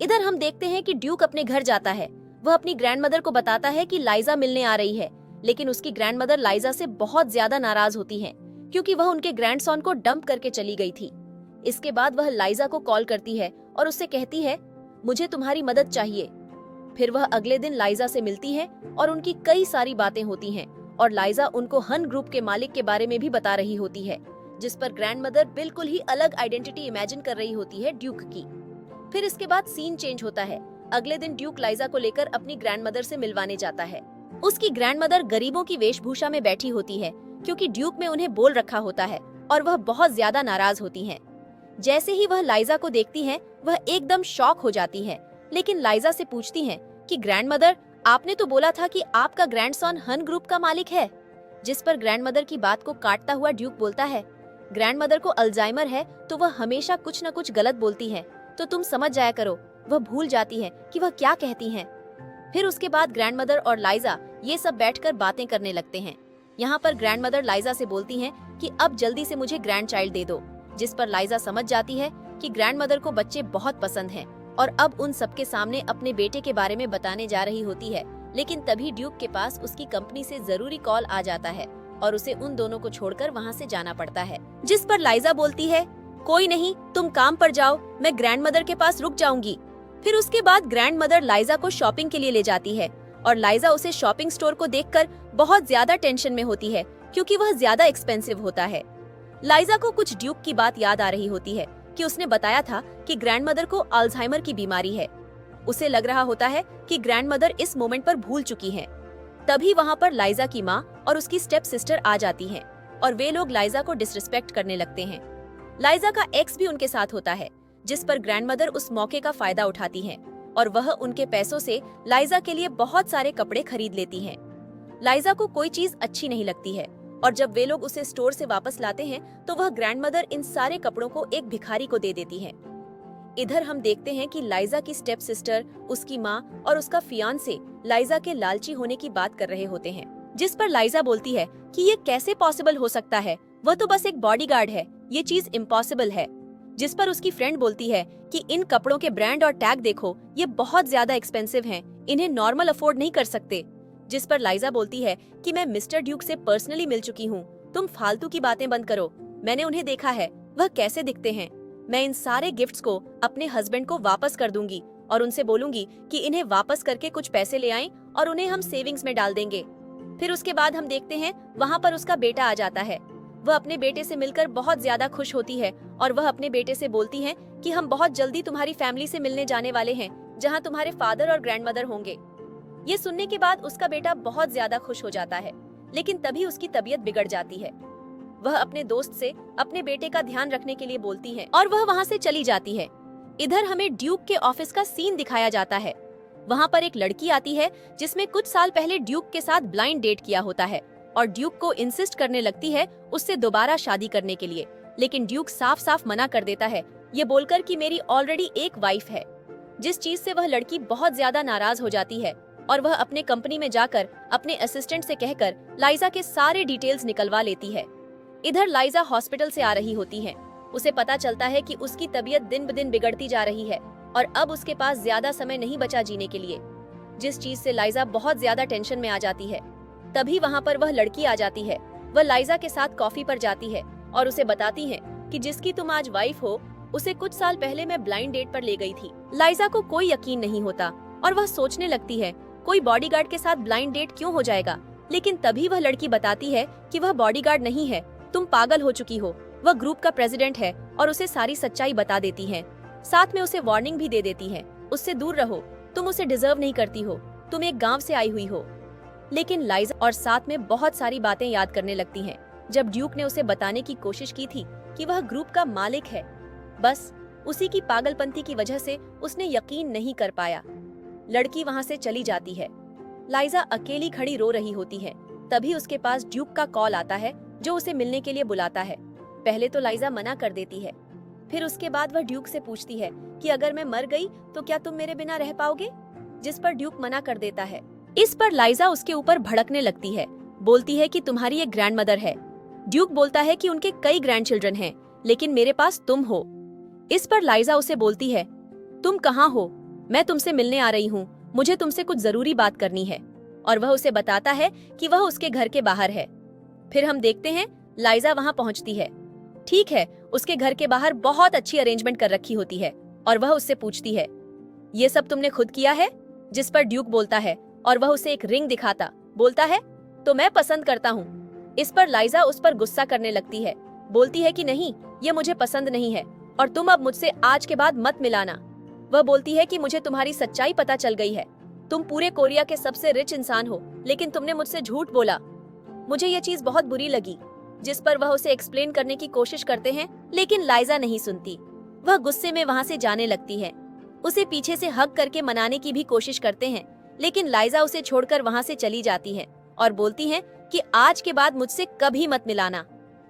इधर हम देखते हैं कि ड्यूक अपने घर जाता है। वह अपनी ग्रैंडमदर को बताता है कि लाइजा मिलने आ रही है, लेकिन उसकी ग्रैंडमदर लाइजा से बहुत ज्यादा नाराज होती है क्योंकि वह उनके ग्रैंडसन को डंप करके चली गई थी। इसके बाद वह लाइजा को कॉल करती है और उससे कहती है, मुझे तुम्हारी मदद चाहिए। फिर वह अगले दिन लाइजा से मिलती है और उनकी कई सारी बातें होती हैं और लाइजा उनको हन ग्रुप के मालिक के बारे में भी बता रही होती है, जिस पर ग्रैंडमदर बिल्कुल ही अलग आइडेंटिटी इमेजिन कर रही होती है ड्यूक की। फिर इसके बाद सीन चेंज होता है। अगले दिन ड्यूक लाइजा को लेकर अपनी ग्रैंडमदर से मिलवाने जाता है। उसकी ग्रैंडमदर गरीबों की वेशभूषा में बैठी होती है क्योंकि ड्यूक में उन्हें बोल रखा होता है और वह बहुत ज्यादा नाराज होती हैं। जैसे ही वह लाइजा को देखती हैं, वह एकदम शॉक हो जाती है, लेकिन लाइजा से पूछती हैं कि ग्रैंडमदर, आपने तो बोला था कि आपका ग्रैंडसन हन ग्रुप का मालिक है। जिस पर ग्रैंडमदर की बात को काटता हुआ ड्यूक बोलता है, ग्रैंडमदर को अल्जाइमर है तो वह हमेशा कुछ न कुछ गलत बोलती है, तो तुम समझ जाया करो। वह भूल जाती है कि वह क्या कहती हैं। फिर उसके बाद ग्रैंडमदर और लाइजा ये सब बैठकर बातें करने लगते हैं। यहाँ पर ग्रैंडमदर लाइजा से बोलती हैं कि अब जल्दी से मुझे ग्रैंड चाइल्ड दे दो, जिस पर लाइजा समझ जाती है कि ग्रैंडमदर को बच्चे बहुत पसंद हैं और अब उन सबके सामने अपने बेटे के बारे में बताने जा रही होती है। लेकिन तभी ड्यूक के पास उसकी कंपनी से जरूरी कॉल आ जाता है और उसे उन दोनों को छोड़कर वहाँ से जाना पड़ता है, जिस पर लाइजा बोलती है, कोई नहीं, तुम काम पर जाओ, मैं ग्रैंडमदर के पास रुक जाऊंगी। फिर उसके बाद ग्रैंडमदर लाइजा को शॉपिंग के लिए ले जाती है और लाइजा उसे शॉपिंग स्टोर को देखकर बहुत ज्यादा टेंशन में होती है क्योंकि वह ज्यादा एक्सपेंसिव होता है। लाइजा को कुछ ड्यूक की बात याद आ रही होती है कि उसने बताया था कि ग्रैंडमदर को अल्जाइमर की बीमारी है। उसे लग रहा होता है कि ग्रैंडमदर इस मोमेंट पर भूल चुकी हैं। तभी वहाँ पर लाइजा की माँ और उसकी स्टेप सिस्टर आ जाती हैं और वे लोग लाइजा को डिसरिस्पेक्ट करने लगते हैं। लाइजा का एक्स भी उनके साथ होता है, जिस पर ग्रैंडमदर उस मौके का फायदा उठाती हैं और वह उनके पैसों से लाइजा के लिए बहुत सारे कपड़े खरीद लेती हैं। लाइजा को कोई चीज अच्छी नहीं लगती है और जब वे लोग उसे स्टोर से वापस लाते हैं तो वह ग्रैंडमदर इन सारे कपड़ों को एक भिखारी को दे देती है। इधर हम देखते हैं कि लाइजा की स्टेप सिस्टर, उसकी माँ और उसका फियांसे लाइजा के लालची होने की बात कर रहे होते हैं, जिस पर लाइजा बोलती है कि ये कैसे पॉसिबल हो सकता है, वह तो बस एक बॉडीगार्ड है, ये चीज इम्पॉसिबल है। जिस पर उसकी फ्रेंड बोलती है कि इन कपड़ों के ब्रांड और टैग देखो, ये बहुत ज्यादा एक्सपेंसिव हैं, इन्हें नॉर्मल अफोर्ड नहीं कर सकते। जिस पर लाइजा बोलती है कि मैं मिस्टर ड्यूक से पर्सनली मिल चुकी हूँ, तुम फालतू की बातें बंद करो, मैंने उन्हें देखा है, वह कैसे दिखते हैं। मैं इन सारे गिफ्ट्स को अपने हस्बैंड को वापस कर दूंगी और उनसे बोलूंगी कि इन्हें वापस करके कुछ पैसे ले आएं और उन्हें हम सेविंग्स में डाल देंगे। फिर उसके बाद हम देखते हैं वहाँ पर उसका बेटा आ जाता है। वह अपने बेटे से मिलकर बहुत ज्यादा खुश होती है और वह अपने बेटे से बोलती है कि हम बहुत जल्दी तुम्हारी फैमिली से मिलने जाने वाले हैं, जहाँ तुम्हारे फादर और ग्रैंडमदर होंगे। ये सुनने के बाद उसका बेटा बहुत ज्यादा खुश हो जाता है, लेकिन तभी उसकी तबीयत बिगड़ जाती है। वह अपने दोस्त से अपने बेटे का ध्यान रखने के लिए बोलती है और वह वहाँ से चली जाती है। इधर हमें ड्यूक के ऑफिस का सीन दिखाया जाता है। वहाँ पर एक लड़की आती है जिसमें कुछ साल पहले ड्यूक के साथ ब्लाइंड डेट किया होता है और ड्यूक को इंसिस्ट करने लगती है उससे दोबारा शादी करने के लिए, लेकिन ड्यूक साफ साफ मना कर देता है, ये बोलकर कि मेरी ऑलरेडी एक वाइफ है। जिस चीज से वह लड़की बहुत ज्यादा नाराज हो जाती है और वह अपने कंपनी में जाकर अपने असिस्टेंट से कहकर लाइजा के सारे डिटेल्स निकलवा लेती है। इधर लाइजा हॉस्पिटल से आ रही होती है। उसे पता चलता है कि उसकी तबीयत दिन ब दिन बिगड़ती जा रही है और अब उसके पास ज्यादा समय नहीं बचा जीने के लिए, जिस चीज से लाइजा बहुत ज्यादा टेंशन में आ जाती है। तभी वहाँ पर वह लड़की आ जाती है। वह लाइजा के साथ कॉफी पर जाती है और उसे बताती है कि जिसकी तुम आज वाइफ हो, उसे कुछ साल पहले मैं ब्लाइंड डेट पर ले गई थी। लाइजा को कोई यकीन नहीं होता और वह सोचने लगती है कोई बॉडीगार्ड के साथ ब्लाइंड डेट क्यों हो जाएगा, लेकिन तभी वह लड़की बताती है कि वह बॉडीगार्ड नहीं है, तुम पागल हो चुकी हो, वह ग्रुप का प्रेसिडेंट है और उसे सारी सच्चाई बता देती है। साथ में उसे वार्निंग भी दे देती है, उससे दूर रहो, तुम उसे डिजर्व नहीं करती हो, तुम एक गांव से आई हुई हो। लेकिन लाइजा और साथ में बहुत सारी बातें याद करने लगती हैं जब ड्यूक ने उसे बताने की कोशिश की थी कि वह ग्रुप का मालिक है। बस उसी की पागलपंती की वजह से उसने यकीन नहीं कर पाया। लड़की वहां से चली जाती है। लाइजा अकेली खड़ी रो रही होती है। तभी उसके पास ड्यूक का कॉल आता है जो उसे मिलने के लिए बुलाता है। पहले तो लाइजा मना कर देती है, फिर उसके बाद वह ड्यूक से पूछती है कि अगर मैं मर गई तो क्या तुम मेरे बिना रह पाओगे, जिस पर ड्यूक मना कर देता है। इस पर लाइजा उसके ऊपर भड़कने लगती है, बोलती है कि तुम्हारी एक ग्रैंडमदर है। ड्यूक बोलता है कि उनके कई ग्रैंडचिल्ड्रन हैं, लेकिन मेरे पास तुम हो। इस पर लाइजा उसे बोलती है, तुम कहाँ हो, मैं तुमसे मिलने आ रही हूँ, मुझे तुमसे कुछ जरूरी बात करनी है। और वह उसे बताता है कि वह उसके घर के बाहर है। फिर हम देखते हैं लाइजा वहाँ पहुँचती है। ठीक है, उसके घर के बाहर बहुत अच्छी अरेंजमेंट कर रखी होती है और वह उससे पूछती है, ये सब तुमने खुद किया है? जिस पर ड्यूक बोलता है और वह उसे एक रिंग दिखाता बोलता है, तो मैं पसंद करता हूँ। इस पर लाइजा उस पर गुस्सा करने लगती है, बोलती है कि नहीं, ये मुझे पसंद नहीं है और तुम अब मुझसे आज के बाद मत मिलाना। वह बोलती है कि मुझे तुम्हारी सच्चाई पता चल गई है, तुम पूरे कोरिया के सबसे रिच इंसान हो, लेकिन तुमने मुझसे झूठ बोला। मुझे ये चीज बहुत बुरी लगी। जिस पर वह उसे एक्सप्लेन करने की कोशिश करते हैं, लेकिन लाइजा नहीं सुनती। वह गुस्से में वहाँ से जाने लगती है। उसे पीछे से हग करके मनाने की भी कोशिश करते हैं, लेकिन लाइजा उसे छोड़कर वहाँ से चली जाती है और बोलती है कि आज के बाद मुझसे कभी मत मिलाना।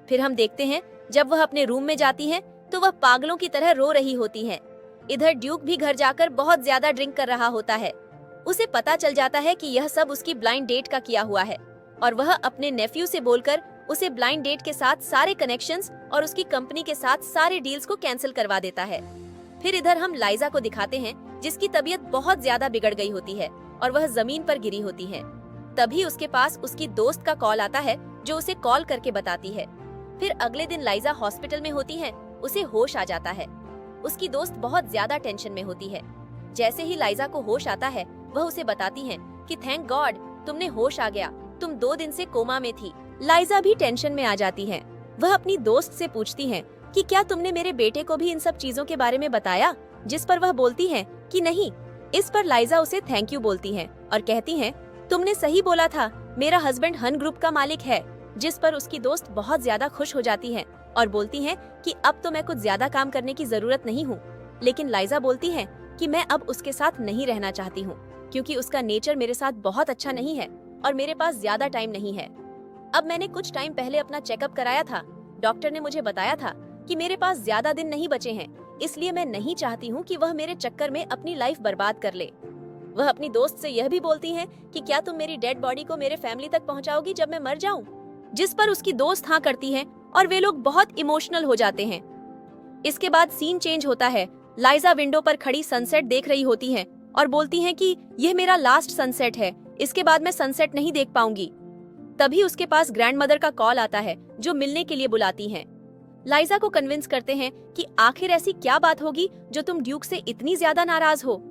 फिर हम देखते हैं जब वह अपने रूम में जाती है तो वह पागलों की तरह रो रही होती है। इधर ड्यूक भी घर जाकर बहुत ज्यादा ड्रिंक कर रहा होता है। उसे पता चल जाता है कि यह सब उसकी ब्लाइंड डेट का किया हुआ है और वह अपने नेफ्यू से बोलकर उसे ब्लाइंड डेट के साथ सारे कनेक्शंस और उसकी कंपनी के साथ सारे डील्स को कैंसिल करवा देता है। फिर इधर हम लाइजा को दिखाते हैं जिसकी तबीयत बहुत ज्यादा बिगड़ गई होती है और वह जमीन पर गिरी होती है। तभी उसके पास उसकी दोस्त का कॉल आता है जो उसे कॉल करके बताती है। फिर अगले दिन लाइजा हॉस्पिटल में होती है, उसे होश आ जाता है। उसकी दोस्त बहुत ज्यादा टेंशन में होती है। जैसे ही लाइजा को होश आता है वह उसे बताती है कि थैंक गॉड तुमने होश आ गया, तुम 2 दिन से कोमा में थी। लाइजा भी टेंशन में आ जाती है। वह अपनी दोस्त से पूछती है कि क्या तुमने मेरे बेटे को भी इन सब चीजों के बारे में बताया, जिस पर वह बोलती है कि नहीं। इस पर लाइजा उसे थैंक यू बोलती है और कहती है तुमने सही बोला था, मेरा हस्बैंड हन ग्रुप का मालिक है। जिस पर उसकी दोस्त बहुत ज्यादा खुश हो जाती है और बोलती है कि अब तो मैं कुछ ज्यादा काम करने की जरूरत नहीं हूँ। लेकिन लाइजा बोलती है कि मैं अब उसके साथ नहीं रहना चाहती हूँ, क्योंकि उसका नेचर मेरे साथ बहुत अच्छा नहीं है और मेरे पास ज्यादा टाइम नहीं है। अब मैंने कुछ टाइम पहले अपना चेकअप कराया था। डॉक्टर ने मुझे बताया था कि मेरे पास ज्यादा दिन नहीं बचे हैं, इसलिए मैं नहीं चाहती हूँ कि वह मेरे चक्कर में अपनी लाइफ बर्बाद कर ले। वह अपनी दोस्त से यह भी बोलती है कि क्या तुम मेरी डेड बॉडी को मेरे फैमिली तक पहुँचाओगी जब मैं मर जाऊँ, जिस पर उसकी दोस्त हाँ करती है और वे लोग बहुत इमोशनल हो जाते हैं। इसके बाद सीन चेंज होता है। लाइजा विंडो पर खड़ी सनसेट देख रही होती है और बोलती है कि यह मेरा लास्ट सनसेट है, इसके बाद मैं सनसेट नहीं देख पाऊंगी। तभी उसके पास ग्रैंडमदर का कॉल आता है जो मिलने के लिए बुलाती हैं। लाइजा को कन्विंस करते हैं कि आखिर ऐसी क्या बात होगी जो तुम ड्यूक से इतनी ज्यादा नाराज हो।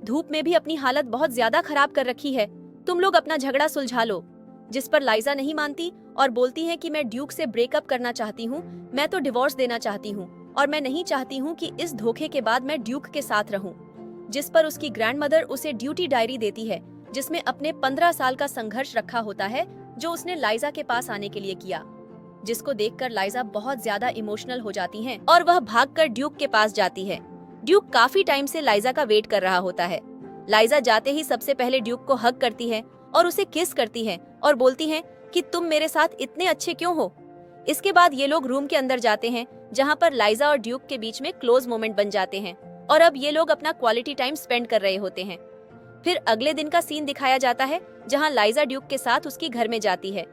धूप में भी अपनी हालत बहुत ज्यादा खराब कर रखी है, तुम लोग अपना झगड़ा सुलझा लो। जिस पर लाइजा नहीं मानती और बोलती है कि मैं ड्यूक से ब्रेकअप करना चाहती हूँ, मैं तो डिवोर्स देना चाहती हूँ और मैं नहीं चाहती हूँ कि इस धोखे के बाद मैं ड्यूक के साथ रहूं। जिस पर उसकी ग्रैंडमदर उसे ड्यूटी डायरी देती है जिसमें अपने 15 साल का संघर्ष रखा होता है जो उसने लाइजा के पास आने के लिए किया, जिसको देखकर लाइजा बहुत ज्यादा इमोशनल हो जाती हैं और वह भागकर ड्यूक के पास जाती है। ड्यूक काफी टाइम से लाइजा का वेट कर रहा होता है। लाइजा जाते ही सबसे पहले ड्यूक को हग करती है और उसे किस करती है और बोलती है कि तुम मेरे साथ इतने अच्छे क्यों हो। इसके बाद ये लोग रूम के अंदर जाते हैं जहाँ पर लाइजा और ड्यूक के बीच में क्लोज मोमेंट बन जाते हैं और अब ये लोग अपना क्वालिटी टाइम स्पेंड कर रहे होते हैं। फिर अगले दिन का सीन दिखाया जाता है जहाँ लाइजा ड्यूक के साथ उसकी घर में जाती है।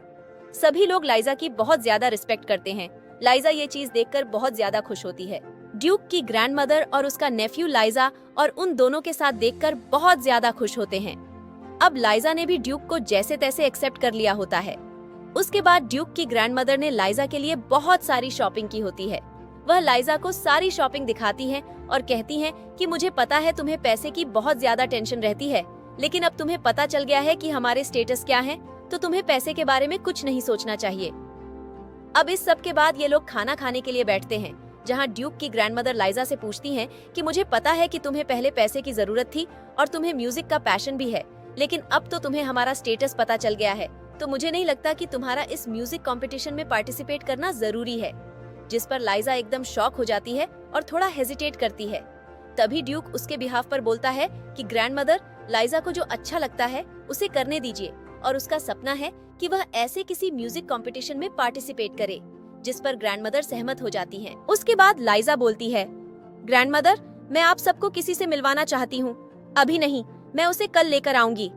सभी लोग लाइजा की बहुत ज्यादा रिस्पेक्ट करते हैं। लाइजा ये चीज देखकर बहुत ज्यादा खुश होती है। ड्यूक की ग्रैंडमदर और उसका नेफ्यू लाइजा और उन दोनों के साथ देखकर बहुत ज्यादा खुश होते हैं। अब लाइजा ने भी ड्यूक को जैसे तैसे एक्सेप्ट कर लिया होता है। उसके बाद ड्यूक की ग्रैंडमदर ने लाइजा के लिए बहुत सारी शॉपिंग की होती है। वह लाइजा को सारी शॉपिंग दिखाती है और कहती है कि मुझे पता है तुम्हें पैसे की बहुत ज्यादा टेंशन रहती है, लेकिन अब तुम्हें पता चल गया है कि हमारे स्टेटस क्या है, तो तुम्हें पैसे के बारे में कुछ नहीं सोचना चाहिए। अब इस सब के बाद ये लोग खाना खाने के लिए बैठते हैं जहाँ ड्यूक की ग्रैंडमदर लाइजा से पूछती हैं कि मुझे पता है कि तुम्हें पहले पैसे की जरूरत थी और तुम्हें म्यूजिक का पैशन भी है, लेकिन अब तो तुम्हें हमारा स्टेटस पता चल गया है, तो मुझे नहीं लगता कि तुम्हारा इस म्यूजिक कंपटीशन में पार्टिसिपेट करना जरूरी है। जिस पर लाइजा एकदम शॉक हो जाती है और थोड़ा हेजिटेट करती है। तभी ड्यूक उसके बिहाफ पर बोलता है कि ग्रैंडमदर, लाइजा को जो अच्छा लगता है उसे करने दीजिए और उसका सपना है कि वह ऐसे किसी म्यूजिक कंपटीशन में पार्टिसिपेट करे। जिस पर ग्रैंडमदर सहमत हो जाती हैं। उसके बाद लाइजा बोलती है, ग्रैंडमदर, मैं आप सबको किसी से मिलवाना चाहती हूँ, अभी नहीं, मैं उसे कल लेकर आऊंगी।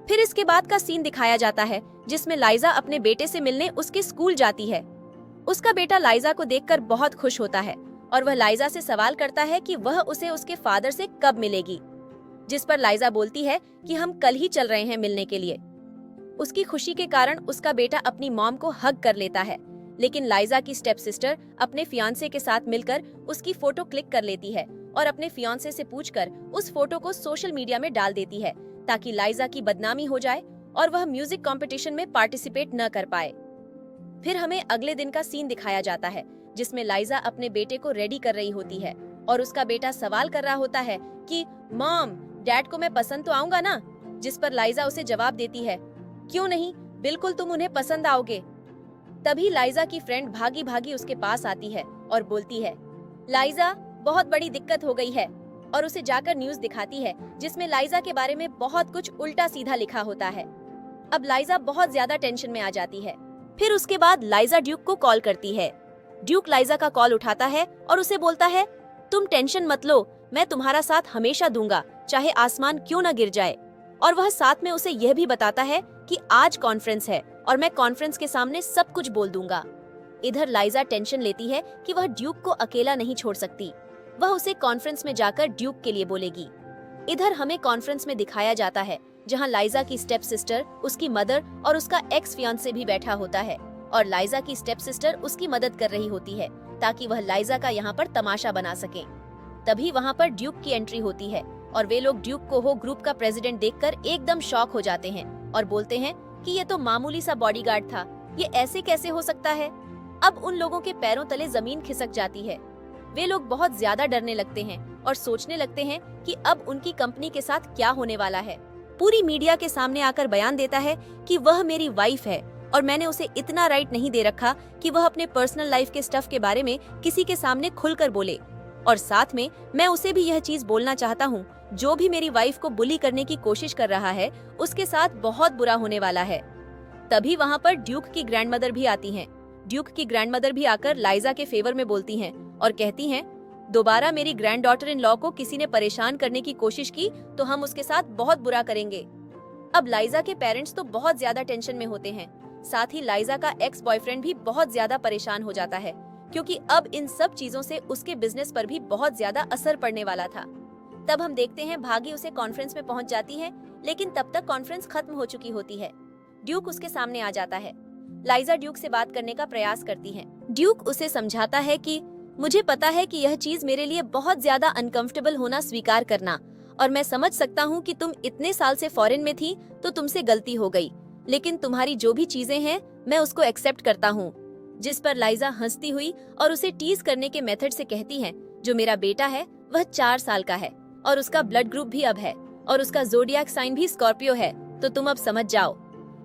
फिर इसके बाद का सीन दिखाया जाता है जिसमें लाइजा अपने बेटे से मिलने उसके स्कूल जाती है। उसका बेटा लाइजा को देखकर बहुत खुश होता है और वह लाइजा से सवाल करता है कि वह उसे उसके फादर से कब मिलेगी। जिस पर लाइजा बोलती है कि हम कल ही चल रहे हैं मिलने के लिए। उसकी खुशी के कारण उसका बेटा अपनी मॉम को हग कर लेता है, लेकिन लाइजा की स्टेप सिस्टर अपने फियांसे के साथ मिलकर उसकी फोटो क्लिक कर लेती है और अपने फियांसे से पूछकर उस फोटो को सोशल मीडिया में डाल देती है ताकि लाइजा की बदनामी हो जाए और वह म्यूजिक कंपटीशन में पार्टिसिपेट न कर पाए। फिर हमें अगले दिन का सीन दिखाया जाता है जिसमें लाइजा अपने बेटे को रेडी कर रही होती है और उसका बेटा सवाल कर रहा होता है कि मॉम, डैड को मैं पसंद तो आऊंगा ना। जिस पर लाइजा उसे जवाब देती है, क्यों नहीं, बिल्कुल तुम उन्हें पसंद आओगे। तभी लाइजा की फ्रेंड भागी भागी उसके पास आती है और बोलती है, लाइजा, बहुत बड़ी दिक्कत हो गई है, और उसे जाकर न्यूज दिखाती है जिसमें लाइजा के बारे में बहुत कुछ उल्टा सीधा लिखा होता है। अब लाइजा बहुत ज्यादा टेंशन में आ जाती है। फिर उसके बाद लाइजा ड्यूक को कॉल करती है। ड्यूक लाइजा का कॉल उठाता है और उसे बोलता है, तुम टेंशन मत लो, मैं तुम्हारा साथ हमेशा दूंगा, चाहे आसमान क्यों न गिर जाए। और वह साथ में उसे यह भी बताता है कि आज कॉन्फ्रेंस है और मैं कॉन्फ्रेंस के सामने सब कुछ बोल दूंगा। इधर लाइजा टेंशन लेती है कि वह ड्यूक को अकेला नहीं छोड़ सकती, वह उसे कॉन्फ्रेंस में जाकर ड्यूक के लिए बोलेगी। इधर हमें कॉन्फ्रेंस में दिखाया जाता है जहां लाइजा की स्टेप सिस्टर, उसकी मदर और उसका एक्स फियांसे भी बैठा होता है और लाइजा की स्टेप सिस्टर उसकी मदद कर रही होती है ताकि वह लाइजा का यहाँ पर तमाशा बना सके। तभी वहाँ पर ड्यूक की एंट्री होती है और वे लोग ड्यूक को हो ग्रुप का प्रेसिडेंट देखकर एकदम शॉक हो जाते हैं और बोलते हैं कि ये तो मामूली सा बॉडीगार्ड था, ये ऐसे कैसे हो सकता है। अब उन लोगों के पैरों तले जमीन खिसक जाती है। वे लोग बहुत ज्यादा डरने लगते हैं और सोचने लगते हैं कि अब उनकी कंपनी के साथ क्या होने वाला है। पूरी मीडिया के सामने आकर बयान देता है कि वह मेरी वाइफ है और मैंने उसे इतना राइट नहीं दे रखा कि वह अपने पर्सनल लाइफ के स्टफ के बारे में किसी के सामने खुलकर बोले। और साथ में मैं उसे भी यह चीज बोलना चाहता हूँ, जो भी मेरी वाइफ को बुली करने की कोशिश कर रहा है उसके साथ बहुत बुरा होने वाला है। तभी वहाँ पर ड्यूक की ग्रैंडमदर भी आती हैं। ड्यूक की ग्रैंडमदर भी आकर लाइजा के फेवर में बोलती हैं और कहती हैं, दोबारा मेरी ग्रैंड डॉटर इन लॉ को किसी ने परेशान करने की कोशिश की तो हम उसके साथ बहुत बुरा करेंगे। अब लाइजा के पेरेंट्स तो बहुत ज्यादा टेंशन में होते हैं। साथ ही लाइजा का एक्स बॉयफ्रेंड भी बहुत ज्यादा परेशान हो जाता है, क्योंकि अब इन सब चीजों से उसके बिजनेस पर भी बहुत ज्यादा असर पड़ने वाला था। तब हम देखते हैं भागी उसे कॉन्फ्रेंस में पहुंच जाती है, लेकिन तब तक कॉन्फ्रेंस खत्म हो चुकी होती है। ड्यूक उसके सामने आ जाता है। लाइजा ड्यूक से बात करने का प्रयास करती है। ड्यूक उसे समझाता है कि मुझे पता है कि यह चीज मेरे लिए बहुत ज्यादा अनकंफर्टेबल होना स्वीकार करना, और मैं समझ सकता हूँ कि तुम इतने साल से फॉरेन में थी तो तुमसे गलती हो गई, लेकिन तुम्हारी जो भी चीजें हैं मैं उसको एक्सेप्ट करता हूँ। जिस पर लाइजा हंसती हुई और उसे टीज करने के मेथड से कहती है, जो मेरा बेटा है वह 4 साल का है और उसका ब्लड ग्रुप भी अब है और उसका ज़ोडिएक साइन भी स्कॉर्पियो है, तो तुम अब समझ जाओ।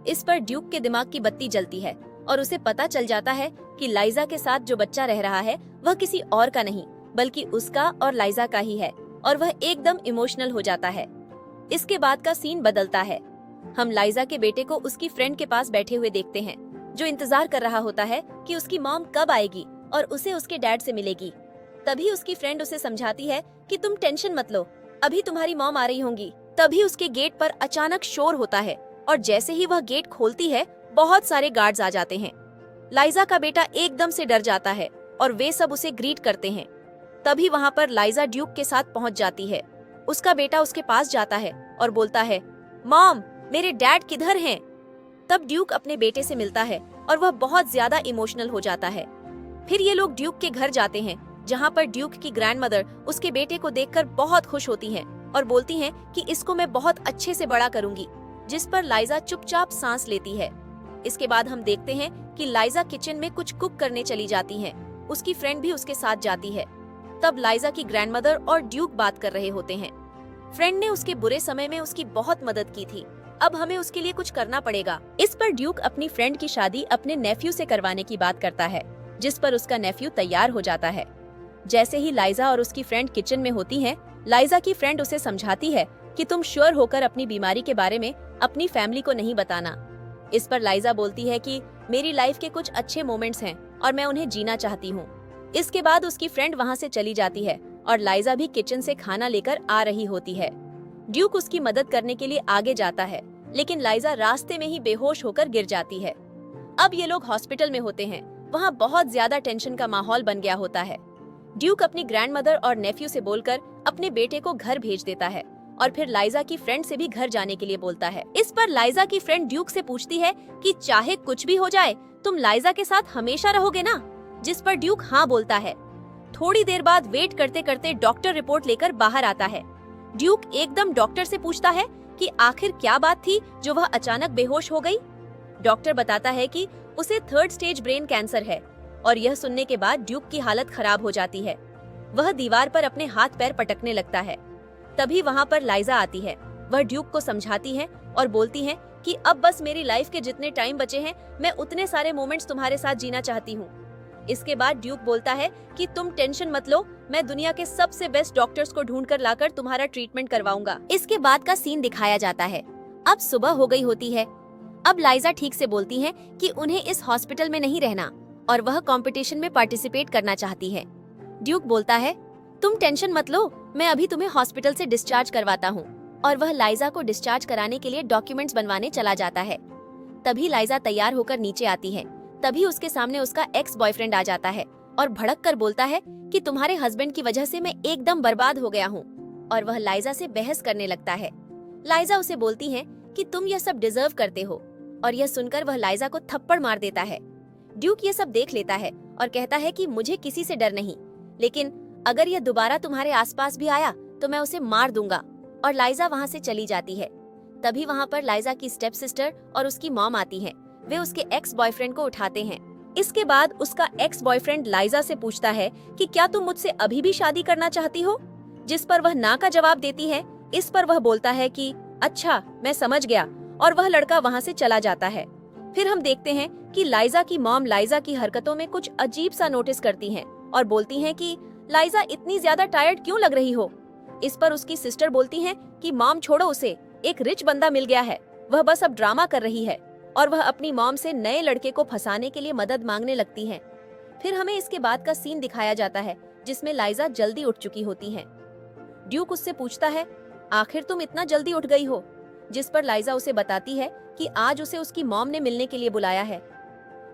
इस पर ड्यूक के दिमाग की बत्ती जलती है और उसे पता चल जाता है कि लाइजा के साथ जो बच्चा रह रहा है वह किसी और का नहीं बल्कि उसका और लाइजा का ही है, और वह एकदम इमोशनल हो जाता है। इसके बाद का सीन बदलता है। हम लाइजा के बेटे को उसकी फ्रेंड के पास बैठे हुए देखते हैं, जो इंतजार कर रहा होता है कि उसकी मॉम कब आएगी और उसे उसके डैड से मिलेगी। तभी उसकी फ्रेंड उसे समझाती है कि तुम टेंशन मत लो, अभी तुम्हारी मॉम आ रही होंगी। तभी उसके गेट पर अचानक शोर होता है और जैसे ही वह गेट खोलती है बहुत सारे गार्ड्स आ जाते हैं। लाइजा का बेटा एकदम से डर जाता है और वे सब उसे ग्रीट करते हैं। तभी वहाँ पर लाइजा ड्यूक के साथ पहुँच जाती है। उसका बेटा उसके पास जाता है और बोलता है, मॉम मेरे डैड किधर हैं? तब ड्यूक अपने बेटे से मिलता है और वह बहुत ज्यादा इमोशनल हो जाता है। फिर ये लोग ड्यूक के घर जाते हैं, जहाँ पर ड्यूक की ग्रैंडमदर उसके बेटे को देखकर बहुत खुश होती हैं और बोलती हैं कि इसको मैं बहुत अच्छे से बड़ा करूंगी, जिस पर लाइजा चुपचाप सांस लेती है। इसके बाद हम देखते हैं कि लाइजा किचन में कुछ कुक करने चली जाती है। उसकी फ्रेंड भी उसके साथ जाती है। तब लाइजा की ग्रैंडमदर और ड्यूक बात कर रहे होते हैं। फ्रेंड ने उसके बुरे समय में उसकी बहुत मदद की थी, अब हमें उसके लिए कुछ करना पड़ेगा। इस पर ड्यूक अपनी फ्रेंड की शादी अपने नेफ्यू से करवाने की बात करता है, जिस पर उसका नेफ्यू तैयार हो जाता है। जैसे ही लाइजा और उसकी फ्रेंड किचन में होती हैं, लाइजा की फ्रेंड उसे समझाती है कि तुम श्योर होकर अपनी बीमारी के बारे में अपनी फैमिली को नहीं बताना। इस पर लाइजा बोलती है कि मेरी लाइफ के कुछ अच्छे मोमेंट्स हैं और मैं उन्हें जीना चाहती हूँ। इसके बाद उसकी फ्रेंड वहाँ से चली जाती है और लाइजा भी किचन से खाना लेकर आ रही होती है। ड्यूक उसकी मदद करने के लिए आगे जाता है, लेकिन लाइजा रास्ते में ही बेहोश होकर गिर जाती है। अब ये लोग हॉस्पिटल में होते हैं। वहाँ बहुत ज्यादा टेंशन का माहौल बन गया होता है। ड्यूक अपनी ग्रैंडमदर और नेफ्यू से बोलकर अपने बेटे को घर भेज देता है और फिर लाइजा की फ्रेंड से भी घर जाने के लिए बोलता है। इस पर लाइजा की फ्रेंड ड्यूक से पूछती है कि चाहे कुछ भी हो जाए तुम लाइजा के साथ हमेशा रहोगे ना? जिस पर ड्यूक हाँ बोलता है। थोड़ी देर बाद वेट करते करते डॉक्टर रिपोर्ट लेकर बाहर आता है। ड्यूक एकदम डॉक्टर से पूछता है कि आखिर क्या बात थी जो वह अचानक बेहोश हो गई। डॉक्टर बताता है कि उसे 3rd स्टेज ब्रेन कैंसर है, और यह सुनने के बाद ड्यूक की हालत खराब हो जाती है। वह दीवार पर अपने हाथ पैर पटकने लगता है। तभी वहाँ पर लाइजा आती है। वह ड्यूक को समझाती है और बोलती है कि अब बस मेरी लाइफ के जितने टाइम बचे हैं मैं उतने सारे मोमेंट्स तुम्हारे साथ जीना चाहती हूँ। इसके बाद ड्यूक बोलता है कि तुम टेंशन मत लो, मैं दुनिया के सबसे बेस्ट डॉक्टर्स को ढूंढकर लाकर तुम्हारा ट्रीटमेंट करवाऊंगा। इसके बाद का सीन दिखाया जाता है। अब सुबह हो गई होती है। अब लाइजा ठीक से बोलती है कि उन्हें इस हॉस्पिटल में नहीं रहना और वह कंपटीशन में पार्टिसिपेट करना चाहती है। ड्यूक बोलता है, तुम टेंशन मत लो, मैं अभी तुम्हें हॉस्पिटल से डिस्चार्ज करवाता हूँ, और वह लाइजा को डिस्चार्ज कराने के लिए डॉक्यूमेंट्स बनवाने चला जाता है। तभी लाइजा तैयार होकर नीचे आती है। तभी उसके सामने उसका एक्स बॉयफ्रेंड आ जाता है और भड़क कर बोलता है कि तुम्हारे हस्बैंड की वजह से मैं एकदम बर्बाद हो गया हूँ, और वह लाइजा से बहस करने लगता है। लाइजा उसे बोलती है कि तुम यह सब डिजर्व करते हो, और यह सुनकर वह लाइजा को थप्पड़ मार देता है। ड्यूक ये सब देख लेता है और कहता है कि मुझे किसी से डर नहीं, लेकिन अगर यह दोबारा तुम्हारे आसपास भी आया तो मैं उसे मार दूंगा, और लाइजा वहाँ से चली जाती है। तभी वहाँ पर लाइजा की स्टेप सिस्टर और उसकी मॉम आती हैं। वे उसके एक्स बॉयफ्रेंड को उठाते हैं। इसके बाद उसका एक्स बॉयफ्रेंड लाइजा से पूछता है कि क्या तुम मुझसे अभी भी शादी करना चाहती हो? जिस पर वह ना का जवाब देती है। इस पर वह बोलता है कि अच्छा, मैं समझ गया। और वह लड़का वहाँ से चला जाता है। फिर हम देखते हैं कि लाइजा की मॉम लाइजा की हरकतों में कुछ अजीब सा नोटिस करती हैं और बोलती हैं कि लाइजा इतनी ज्यादा टायर्ड क्यों लग रही हो। इस पर उसकी सिस्टर बोलती हैं कि मॉम छोड़ो उसे, एक रिच बंदा मिल गया है, वह बस अब ड्रामा कर रही है। और वह अपनी मॉम से नए लड़के को फंसाने के लिए मदद मांगने लगती हैं। फिर हमें इसके बाद का सीन दिखाया जाता है जिसमें लाइजा जल्दी उठ चुकी होती है। ड्यूक उससे पूछता है, आखिर तुम इतना जल्दी उठ गई हो? जिस पर लाइजा उसे बताती है कि आज उसे उसकी मॉम ने मिलने के लिए बुलाया है।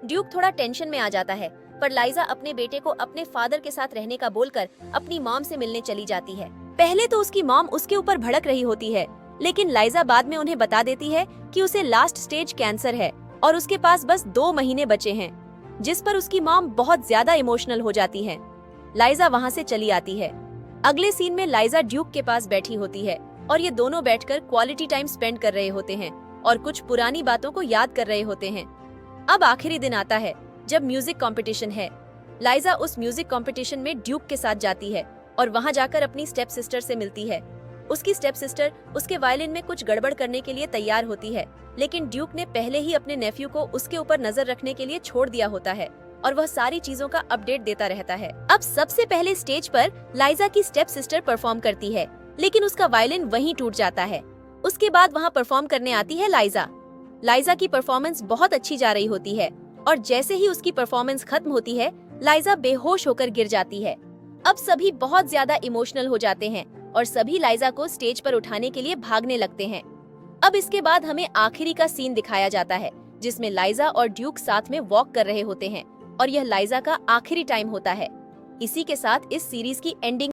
ड्यूक थोड़ा टेंशन में आ जाता है, पर लाइजा अपने बेटे को अपने फादर के साथ रहने का बोलकर अपनी मॉम से मिलने चली जाती है। पहले तो उसकी मॉम उसके ऊपर भड़क रही होती है, लेकिन लाइजा बाद में उन्हें बता देती है कि उसे लास्ट स्टेज कैंसर है और उसके पास बस 2 महीने बचे हैं, जिस पर उसकी मॉम बहुत ज्यादा इमोशनल हो जाती है। लाइजा वहाँ से चली आती है। अगले सीन में लाइजा ड्यूक के पास बैठी होती है और ये दोनों बैठकर क्वालिटी टाइम स्पेंड कर रहे होते हैं और कुछ पुरानी बातों को याद कर रहे होते हैं। अब आखिरी दिन आता है जब म्यूजिक कंपटीशन है। लाइजा उस म्यूजिक कंपटीशन में ड्यूक के साथ जाती है और वहां जाकर अपनी स्टेप सिस्टर से मिलती है। उसकी स्टेप सिस्टर उसके वायलिन में कुछ गड़बड़ करने के लिए तैयार होती है, लेकिन ड्यूक ने पहले ही अपने नेफ्यू को उसके ऊपर नजर रखने के लिए छोड़ दिया होता है और वह सारी चीजों का अपडेट देता रहता है। अब सबसे पहले स्टेज पर लाइजा की स्टेप सिस्टर परफॉर्म करती है, लेकिन उसका वायलिन वहीं टूट जाता है। उसके बाद वहाँ परफॉर्म करने आती है लाइजा। लाइजा की परफॉर्मेंस बहुत अच्छी जा रही होती है और जैसे ही उसकी परफॉर्मेंस खत्म होती है, लाइजा बेहोश होकर गिर जाती है। अब सभी बहुत ज्यादा इमोशनल हो जाते हैं और सभी लाइजा को स्टेज पर उठाने के लिए भागने लगते हैं। अब इसके बाद हमें आखिरी का सीन दिखाया जाता है जिसमें लाइजा और ड्यूक साथ में वॉक कर रहे होते हैं और यह लाइजा का आखिरी टाइम होता है। इसी के साथ इस सीरीज की एंडिंग